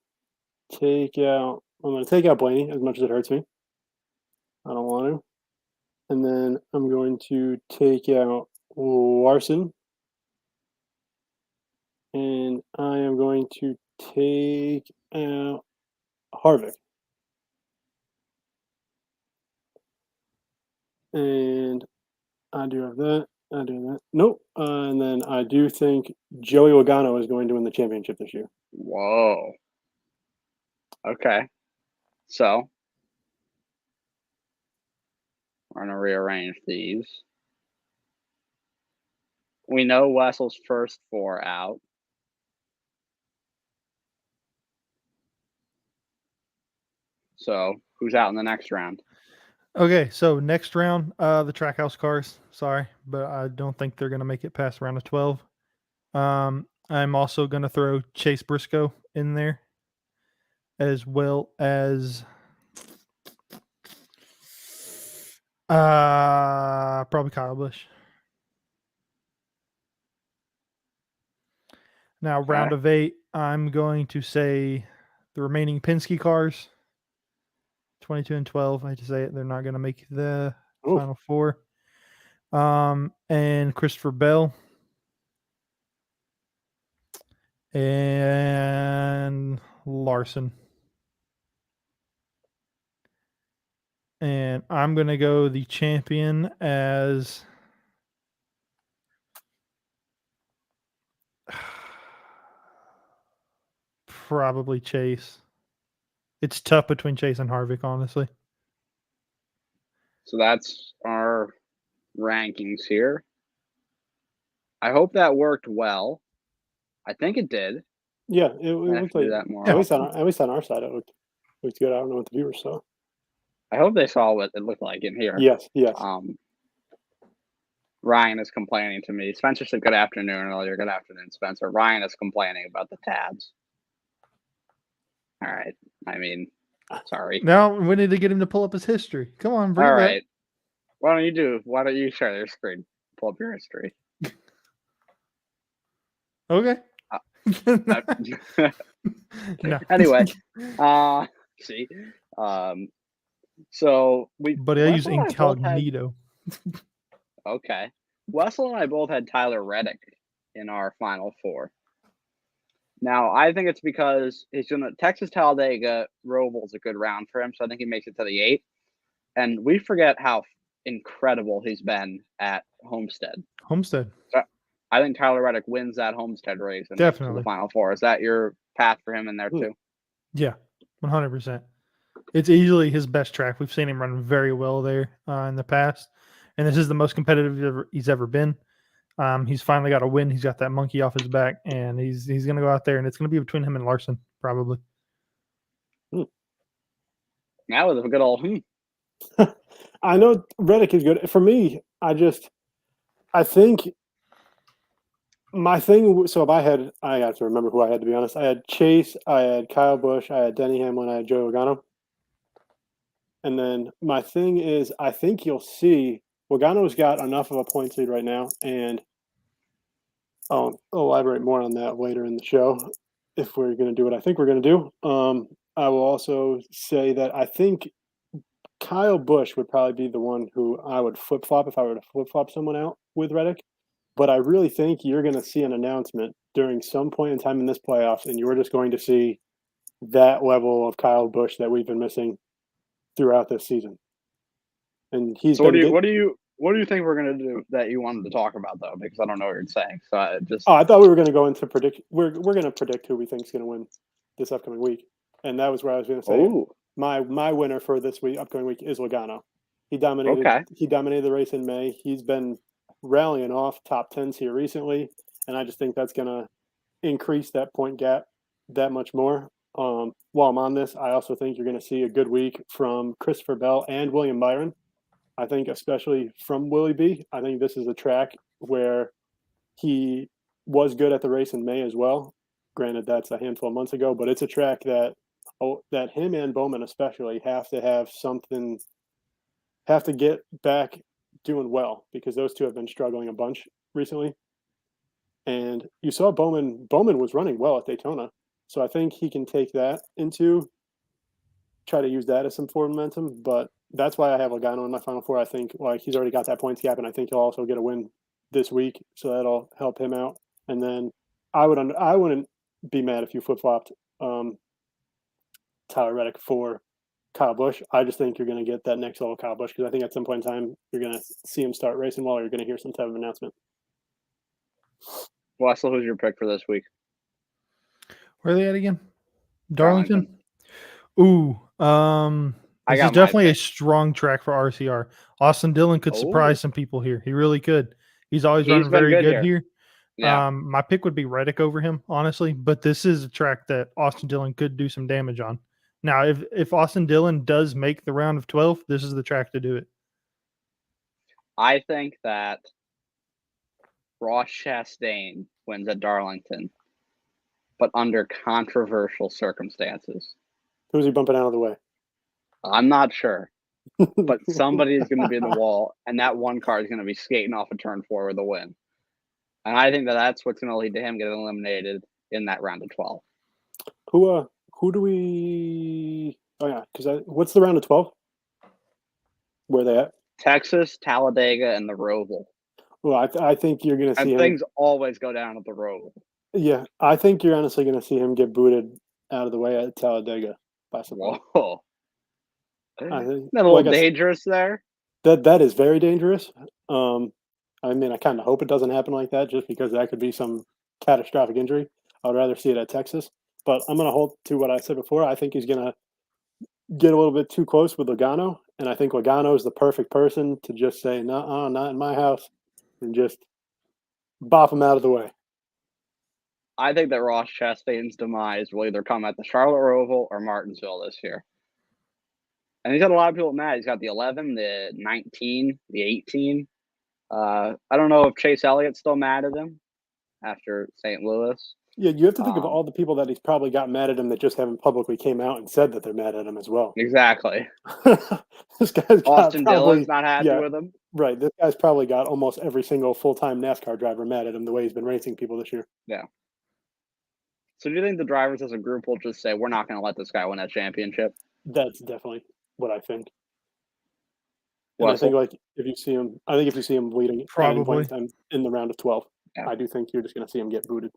take out Blaney, as much as it hurts me. I don't want to. And then I'm going to take out Larson. And I am going to take out Harvick. And I do have that. I do that. Nope. And then I do think Joey Logano is going to win the championship this year. Whoa. Okay. So we're going to rearrange these. We know Wessel's first 4 out. So who's out in the next round? Okay, so next round, the Trackhouse cars. Sorry, but I don't think they're gonna make it past round of 12. I'm also gonna throw Chase Briscoe in there, as well as probably Kyle Busch. Now, round of 8, I'm going to say the remaining Penske cars, 22 and 12. I hate to say it, they're not going to make the final 4. And Christopher Bell and Larson. And I'm going to go the champion as probably Chase. It's tough between Chase and Harvick, honestly. So that's our rankings here. I hope that worked well. I think it did. Yeah, it I have looked to do like that more. at least on our side it looked good. I don't know what the viewers saw. I hope they saw what it looked like in here. Yes. Ryan is complaining to me. Spencer said good afternoon earlier. Good afternoon, Spencer. Ryan is complaining about the tabs. All right. I mean, sorry. Now we need to get him to pull up his history. Come on, bring All it back. right. Why don't you share your screen? Pull up your history. Okay. No. Anyway, see, so But I use Wessel and I both had- incognito. okay. Wessel and I both had Tyler Reddick in our final four. Now, I think it's because Texas Talladega Roval's a good round for him, so I think he makes it to the 8. And we forget how incredible he's been at Homestead. Homestead. So I think Tyler Reddick wins that Homestead race and makes it to Definitely. the final four. Is that your path for him in there too? Yeah, 100%. It's easily his best track. We've seen him run very well there in the past, and this is the most competitive he's ever been. He's finally got a win. He's got that monkey off his back, and he's going to go out there, and it's going to be between him and Larson, probably. Now with a good old I know Reddick is good. For me, I think my thing. So I have to remember who I had, to be honest. I had Chase, I had Kyle Busch, I had Denny Hamlin, I had Joey Logano. And then my thing is, I think you'll see Logano's got enough of a points lead right now, and I'll elaborate more on that later in the show if we're going to do what I think we're going to do. I will also say that I think Kyle Busch would probably be the one who I would flip-flop if I were to flip-flop someone out with Reddick. But I really think you're going to see an announcement during some point in time in this playoffs, and you're just going to see that level of Kyle Busch that we've been missing throughout this season. And he's so what do you think we're gonna do that you wanted to talk about though? Because I don't know what you're saying. So I thought we were going to go into predict. We're going to predict who we think is going to win this upcoming week, and that was where I was going to say. Oh, My winner for this upcoming week is Logano. He dominated. Okay. He dominated the race in May. He's been rallying off top 10s here recently, and I just think that's going to increase that point gap that much more. While I'm on this, I also think you're going to see a good week from Christopher Bell and William Byron. I think especially from Willie B. I think this is a track where he was good at the race in May as well. Granted, that's a handful of months ago, but it's a track that him and Bowman especially have to get back doing well, because those two have been struggling a bunch recently. And you saw Bowman was running well at Daytona. So I think he can take that try to use that as some forward momentum. But that's why I have Logano in my final four. I think he's already got that points gap, and I think he'll also get a win this week. So that'll help him out. And then I wouldn't be mad if you flip-flopped Tyler Reddick for Kyle Busch. I just think you're going to get that next level Kyle Busch, because I think at some point in time you're going to see him start racing well, or you're going to hear some type of announcement. Wessel, who's your pick for this week? Where are they at again? Darlington. Ooh, this is definitely a strong track for RCR. Austin Dillon could surprise some people here. He really could. He's always running very good here. Yeah. My pick would be Reddick over him, honestly, but this is a track that Austin Dillon could do some damage on. Now, if Austin Dillon does make the round of 12, this is the track to do it. I think that Ross Chastain wins at Darlington, but under controversial circumstances. Who's he bumping out of the way? I'm not sure, but somebody is going to be in the wall, and that one car is going to be skating off a turn 4 with a win. And I think that's what's going to lead to him getting eliminated in that round of 12. Who do we? Oh yeah, because what's the round of 12? Where are they at? Texas, Talladega, and the Roval. Well, I think you're going to see things always go down at the Roval. Yeah, I think you're honestly going to see him get booted out of the way at Talladega by someone. Whoa. I think Isn't that a little dangerous there? That is very dangerous. I mean, I kind of hope it doesn't happen like that, just because that could be some catastrophic injury. I would rather see it at Texas. But I'm going to hold to what I said before. I think he's going to get a little bit too close with Logano, and I think Logano is the perfect person to just say, "No, not in my house," and just bop him out of the way. I think that Ross Chastain's demise will either come at the Charlotte Roval or Martinsville this year. And he's got a lot of people mad. He's got the 11, the 19, the 18. I don't know if Chase Elliott's still mad at him after St. Louis. Yeah, you have to think of all the people that he's probably got mad at him that just haven't publicly came out and said that they're mad at him as well. Exactly. This guy's Austin Dillon's not happy with him. Right. This guy's probably got almost every single full-time NASCAR driver mad at him the way he's been racing people this year. Yeah. So do you think the drivers as a group will just say, we're not going to let this guy win that championship? That's definitely what I think. And Well, I think like if you see him leading at any point Probably. in time in the round of 12, Yeah. I do think you're just going to see him get booted.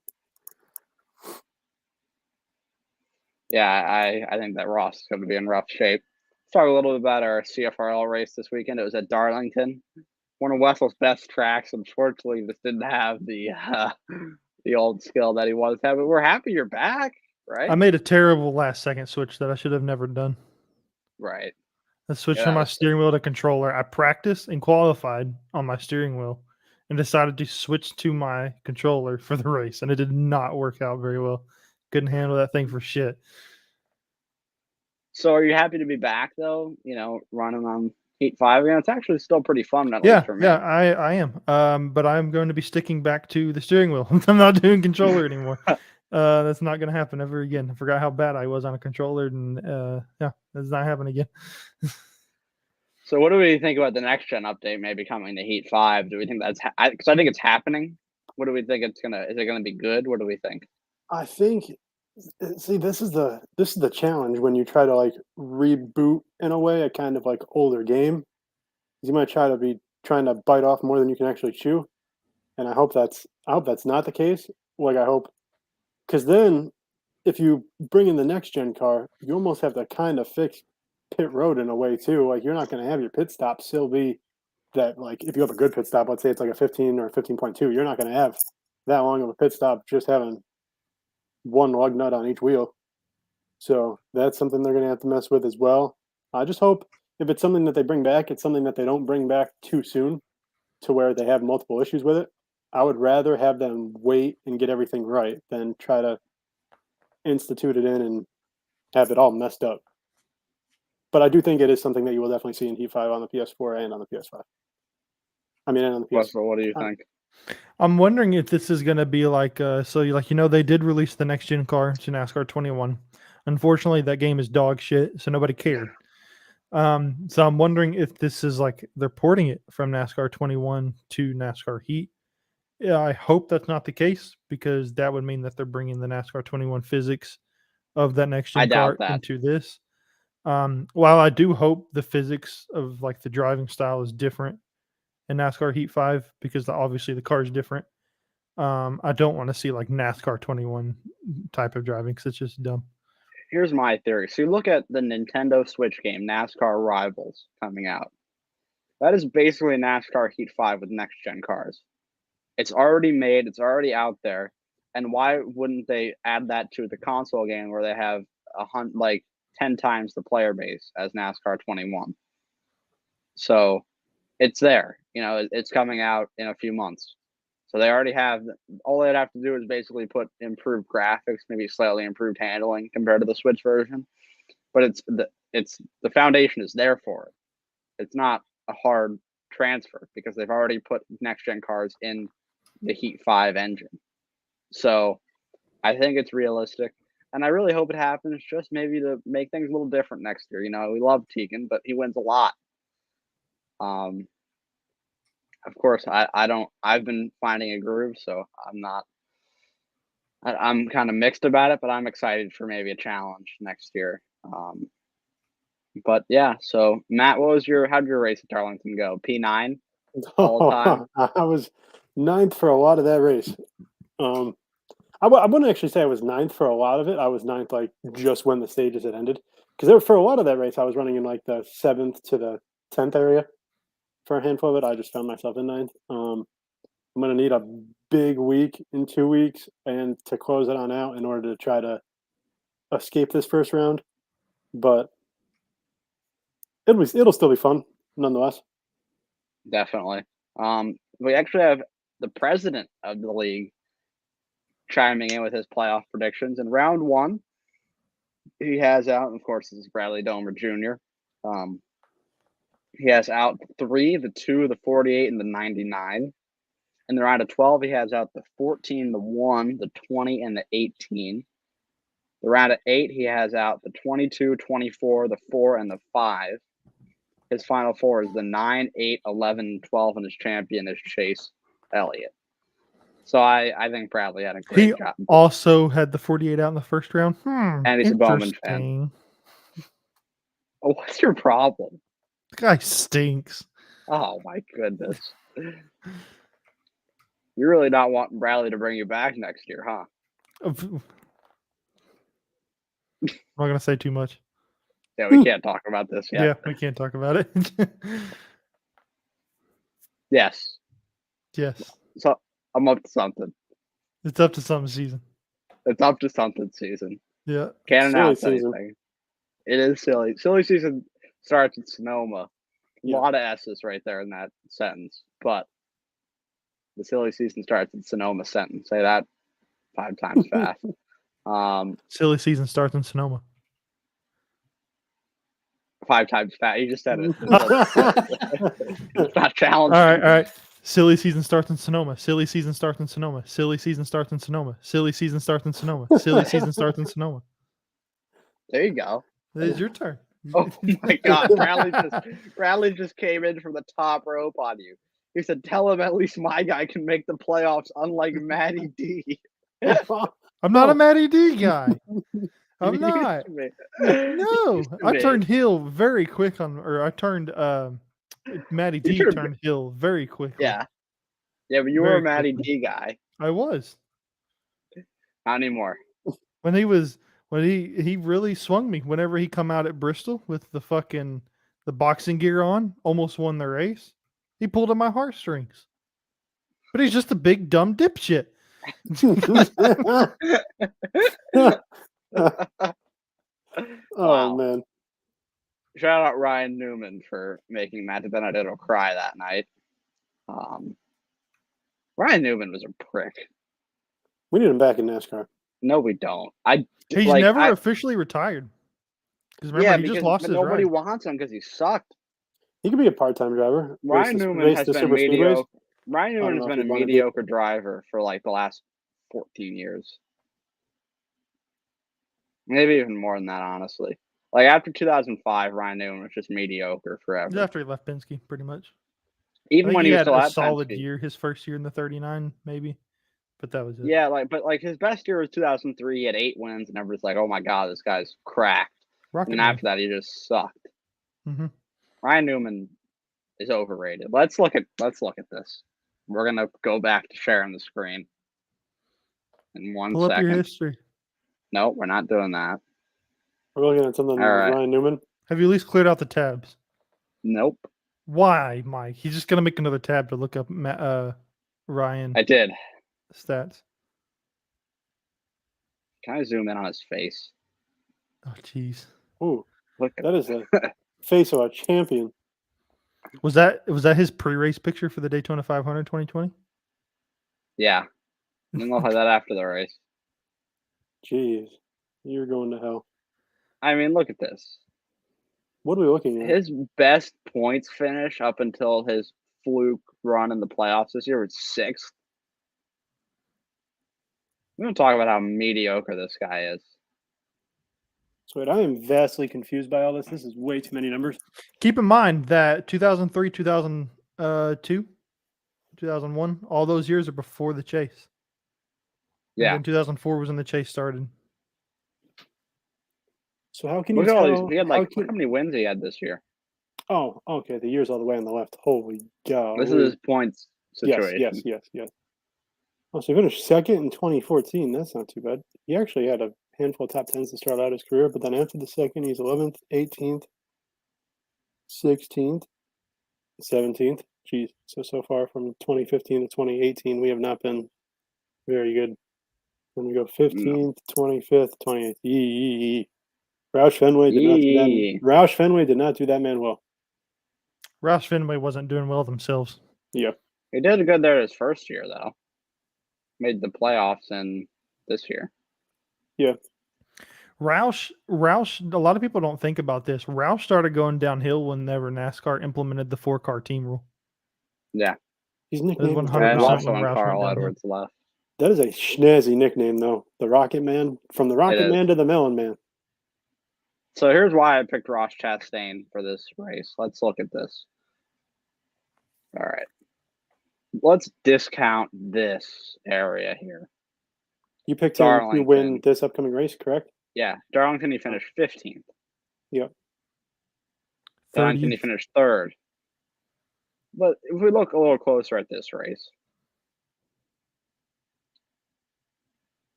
yeah, I think that Ross is going to be in rough shape. Let's talk a little bit about our CFRL race this weekend. It was at Darlington, one of Wessel's best tracks. Unfortunately, just didn't have the old skill that he was having. We're happy you're back, right? I made a terrible last second switch that I should have never done. Right. I switched Yeah, from that my was- steering wheel to controller. I practiced and qualified on my steering wheel and decided to switch to my controller for the race, and it did not work out very well. Couldn't handle that thing for shit. So are you happy to be back though? Running on Heat 5 again? It's actually still pretty fun, at Yeah, least for me. yeah, I am. But I'm going to be sticking back to the steering wheel. I'm not doing controller anymore. That's not going to happen ever again. I forgot how bad I was on a controller, and yeah, that's not happening again. So what do we think about the next gen update maybe coming to Heat 5? Do we think that's because I think it's happening? What do we think is it gonna be good? What do we think? I think see this is the challenge when you try to like reboot in a way a kind of like older game. You might trying to bite off more than you can actually chew. And I hope that's not the case. Like I hope because then if you bring in the next gen car, you almost have to kind of fix pit road in a way too. Like you're not going to have your pit stop still be that like if you have a good pit stop, let's say it's like a 15 or 15.2, you're not going to have that long of a pit stop just having one lug nut on each wheel. So that's something they're going to have to mess with as well. I just hope if it's something that they bring back, it's something that they don't bring back too soon to where they have multiple issues with it. I would rather have them wait and get everything right than try to institute it in and have it all messed up. But I do think it is something that you will definitely see in Heat 5 on the PS4 and on the PS5. I mean, and on the PS. Russell, what do you think? I'm wondering if this is going to be like they did release the next gen car to NASCAR 21. Unfortunately, that game is dog shit, so nobody cared. So I'm wondering if this is like they're porting it from NASCAR 21 to NASCAR Heat. Yeah, I hope that's not the case because that would mean that they're bringing the NASCAR 21 physics of that next I gen doubt car that. into this. While I do hope the physics of like the driving style is different in NASCAR Heat 5 because obviously the car is different. I don't want to see like NASCAR 21 type of driving because it's just dumb. Here's my theory. So you look at the Nintendo Switch game, NASCAR Rivals, coming out. That is basically NASCAR Heat 5 with next gen cars. It's already made, it's already out there. And why wouldn't they add that to the console game where they have 10 times the player base as NASCAR 21? So it's there. It's coming out in a few months. So they already have, all they'd have to do is basically put improved graphics, maybe slightly improved handling compared to the Switch version. But the foundation is there for it. It's not a hard transfer because they've already put next gen cars in the Heat 5 engine. So I think it's realistic. And I really hope it happens just maybe to make things a little different next year. We love Tegan, but he wins a lot. Of course, I've been finding a groove, so I'm kind of mixed about it, but I'm excited for maybe a challenge next year. But yeah, so Matt, how'd your race at Darlington go? P9 all the time? I was ninth for a lot of that race. I wouldn't actually say I was ninth for a lot of it. I was ninth like just when the stages had ended because for a lot of that race I was running in like the 7th to the 10th area. For a handful of it, I just found myself in ninth. I'm going to need a big week in 2 weeks and to close it on out in order to try to escape this first round. But it'll still be fun nonetheless. Definitely. We actually have the president of the league chiming in with his playoff predictions. In round 1, he has out, and of course, this is Bradley Domer Jr. He has out 3, the 2, the 48, and the 99. In the round of 12, he has out the 14, the 1, the 20, and the 18. The round of 8, he has out the 22, 24, the 4, and the 5. His final 4 is the 9, 8, 11, 12, and his champion is Chase Elliott. So I think Bradley had a He great job. also had the 48 out in the first round. And he's a Bowman fan. Interesting. Oh, what's your problem? The guy stinks. Oh my goodness. You're really not wanting Bradley to bring you back next year, huh? I'm not gonna say too much. Yeah, we can't talk about this yet. Yeah, we can't talk about it. Yes. Yes, So I'm up to something. it's up to some season. It's up to something season. Yeah, Can't Silly announce season. anything. It is silly. Silly season starts in Sonoma. Yeah. A lot of S's right there in that sentence. But the silly season starts in Sonoma sentence. Say that 5 times fast. silly season starts in Sonoma. 5 times fast. You just said it. It's not challenging. All right. Silly season starts in Sonoma. Silly season starts in Sonoma. Silly season starts in Sonoma. Silly season starts in Sonoma. Silly season starts in Sonoma. There you go. It's your turn. Oh my God, Bradley just came in from the top rope on you. He said, "Tell him at least my guy can make the playoffs, unlike Matty D." I'm not a Matty D guy. I'm You not. used to be. No, used to I be. turned heel very quick I turned Matty D should've turned heel very quickly. Yeah, but you were Very a Matty quickly. D guy. I was. Not anymore. When he really swung me whenever he come out at Bristol with the boxing gear on, almost won the race. He pulled at my heartstrings. But he's just a big dumb dipshit. Oh Wow. man. Shout out Ryan Newman for making Matt DiBenedetto cry that night. Ryan Newman was a prick. We need him back in NASCAR. No, we don't. He's never officially retired. Because remember, he just lost but his nobody right. wants him because he sucked. He could be a part-time driver. Ryan Newman has been mediocre. Ryan Newman has know been if a he'd wanna do- mediocre driver for like the last 14 years. Maybe even more than that, honestly. Like after 2005, Ryan Newman was just mediocre forever. After he left Penske, pretty much. Even I think when he he was had still a at solid Penske. year, his first year in the 39, maybe. But that was it. Yeah, but his best year was 2003. He had 8 wins, and everybody's like, "Oh my God, this guy's cracked." Rocket And Man. after that, he just sucked. Mm-hmm. Ryan Newman is overrated. Let's look at this. We're gonna go back to sharing the screen in 1 Pull up your second. history. No, we're not doing that. We're looking at something with All right. Ryan Newman. Have you at least cleared out the tabs? Nope, Why, Mike? He's just gonna make another tab to look up Ryan I did. stats. Can I zoom in on his face? Oh, jeez. Ooh, Look at that is a face of a champion. Was that his pre-race picture for the Daytona 500 2020? Yeah. And then they'll have that after the race. Jeez, you're going to hell. I mean, look at this. What are we looking at? His best points finish up until his fluke run in the playoffs this year was 6th. We don't talk about how mediocre this guy is. So wait, I am vastly confused by all this. This is way too many numbers. Keep in mind that 2003, 2002, 2001, all those years are before the chase. Yeah. And then 2004 was when the chase started. So how can you Look at all tell? these. He had how look can- how many wins he had this year. Oh, okay. The year's all the way on the left. Holy God. This is his points situation. Yes. Oh, so he finished second in 2014. That's not too bad. He actually had a handful of top 10s to start out his career, but then after the second, he's 11th, 18th, 16th, 17th. Geez. So far from 2015 to 2018, we have not been very good. Then we go 15th, 25th, 20th. Yee. Roush Fenway did not do Yee. that. Roush Fenway did not do that man well. Roush Fenway wasn't doing well themselves. Yeah. He did good there his first year, though. Made the playoffs in this year. Yeah. Roush, a lot of people don't think about this. Roush started going downhill whenever NASCAR implemented the 4-car team rule. Yeah. He's nicknamed 100% And when also when Roush Carl went downhill. Edwards left. That is a snazzy nickname, though. The Rocket Man. From the Rocket is. Man to the Melon Man. So here's why I picked Ross Chastain for this race. Let's look at this. All right. let's discount this area here. You picked him to Darlington. win this upcoming race, correct? Yeah, Darlington, he finished 15th. Yep. Darlington, he 30th. finished 3rd. But if we look a little closer at this race,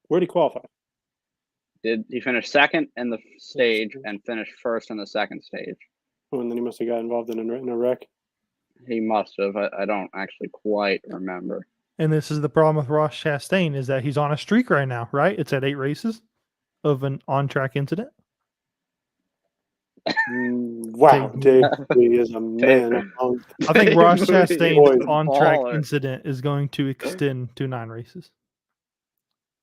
Where did he qualify? he finished 2nd in the stage and finished 1st in the 2nd stage. Oh, and then he must have got involved in a wreck. He must have. I don't actually quite remember. And this is the problem with Ross Chastain is that he's on a streak right now, right? It's at 8 races of an on-track incident. Wow, Dave Moody is a man. I think Ross Moody Chastain's is on-track baller. incident is going to extend to 9 races.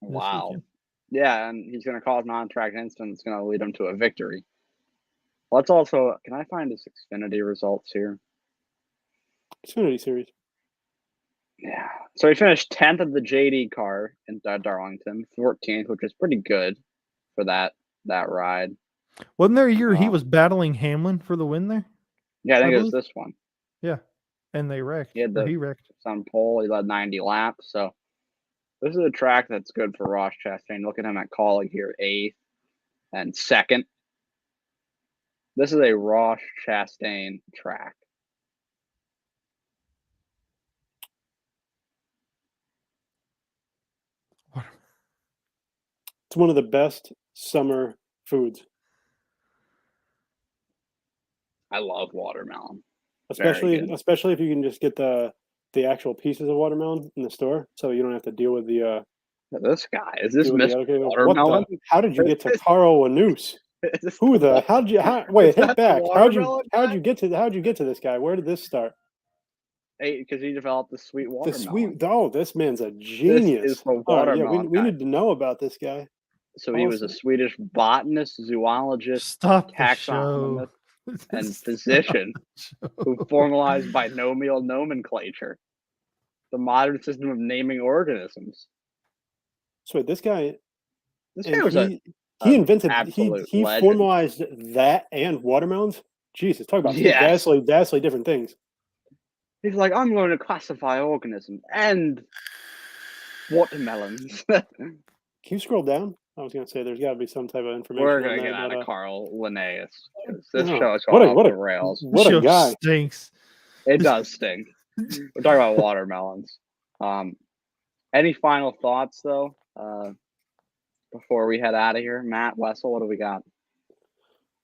this Wow. weekend. Yeah, and he's going to cause an on-track incident that's going to lead him to a victory. Let's also, can I find his Xfinity results here? Xfinity Series. Yeah. So he finished 10th of the JD car in Darlington, 14th, which is pretty good for that ride. Wasn't there a year he was battling Hamlin for the win there? Yeah, I think I it was this one. Yeah. And they wrecked. He had He wrecked. on pole. He led 90 laps. So this is a track that's good for Ross Chastain. Look at him at Colleague here, 8th and 2nd. This is a Ross Chastain track. It's one of the best summer foods, I love watermelon. especially good. especially if you can just get the actual pieces of watermelon in the store, so you don't have to deal with the This guy is this deal with Mr. the other people. Watermelon? How did you get to Carl Lanús? Who the? Wait, Is hit that the back. watermelon How'd guy? you get to this guy? Where did this start? Because he developed the sweet watermelon. This man's a genius. This is the All right, yeah, watermelon we guy. need to know about this guy. So he was a Swedish botanist, zoologist, Stop the taxonomist, show. and physician who formalized binomial nomenclature, the modern system of naming organisms. So this guy, This and guy was he invented absolute he legend. formalized that and watermelons. Jesus, talk about two Yes. vastly different things. He's like, I'm going to classify organisms and watermelons. Can you scroll down? I was going to say there's got to be some type of information. We're on going to that get out about, of Carl Linnaeus. This no. show is What going a- off what a- the rails. What a Show guy! stinks. It does stink. We're talking about watermelons. Any final thoughts, though, before we head out of here? Matt, Wessel, what do we got?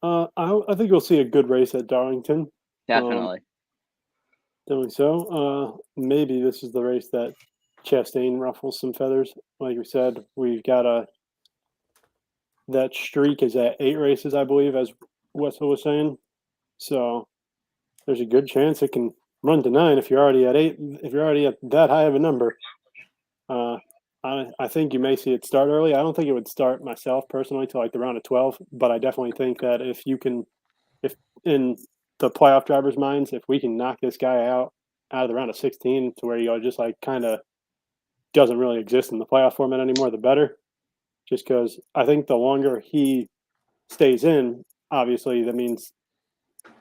I think you'll see a good race at Darlington. Definitely. Doing so, maybe this is the race that Chastain ruffles some feathers. Like we said, we've got that streak is at 8 races, I believe, as Wessel was saying. So there's a good chance it can run to 9 if you're already at 8. If you're already at that high of a number, I think you may see it start early. I don't think it would start myself personally till like the round of 12, but I definitely think that if in the playoff drivers' minds, if we can knock this guy out of the round of 16 to where you just like kind of doesn't really exist in the playoff format anymore, the better. Just because I think the longer he stays in, obviously that means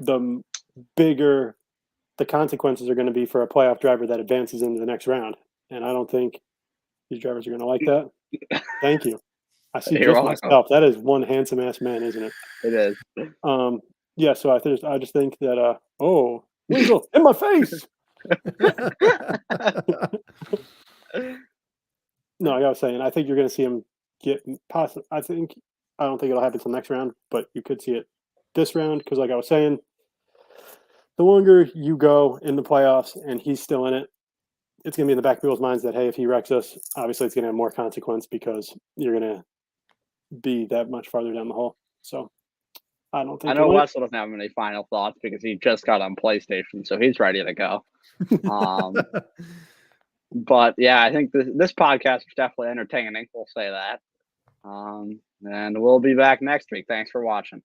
the bigger the consequences are going to be for a playoff driver that advances into the next round. And I don't think these drivers are going to like that. Thank you. I see You're just welcome. myself. That is one handsome ass man, isn't it? It is. Yeah. So I just think that Weasel in my face. No, I was saying I think you're going to see him get possible. I don't think it'll happen till next round, but you could see it this round because, like I was saying, the longer you go in the playoffs and he's still in it, it's going to be in the back of people's minds that, hey, if he wrecks us, obviously it's going to have more consequence because you're going to be that much farther down the hole. So I don't think. I know Wessel doesn't have any final thoughts because he just got on PlayStation, so he's ready to go. But yeah, I think this podcast was definitely entertaining. We'll say that. And we'll be back next week. Thanks for watching.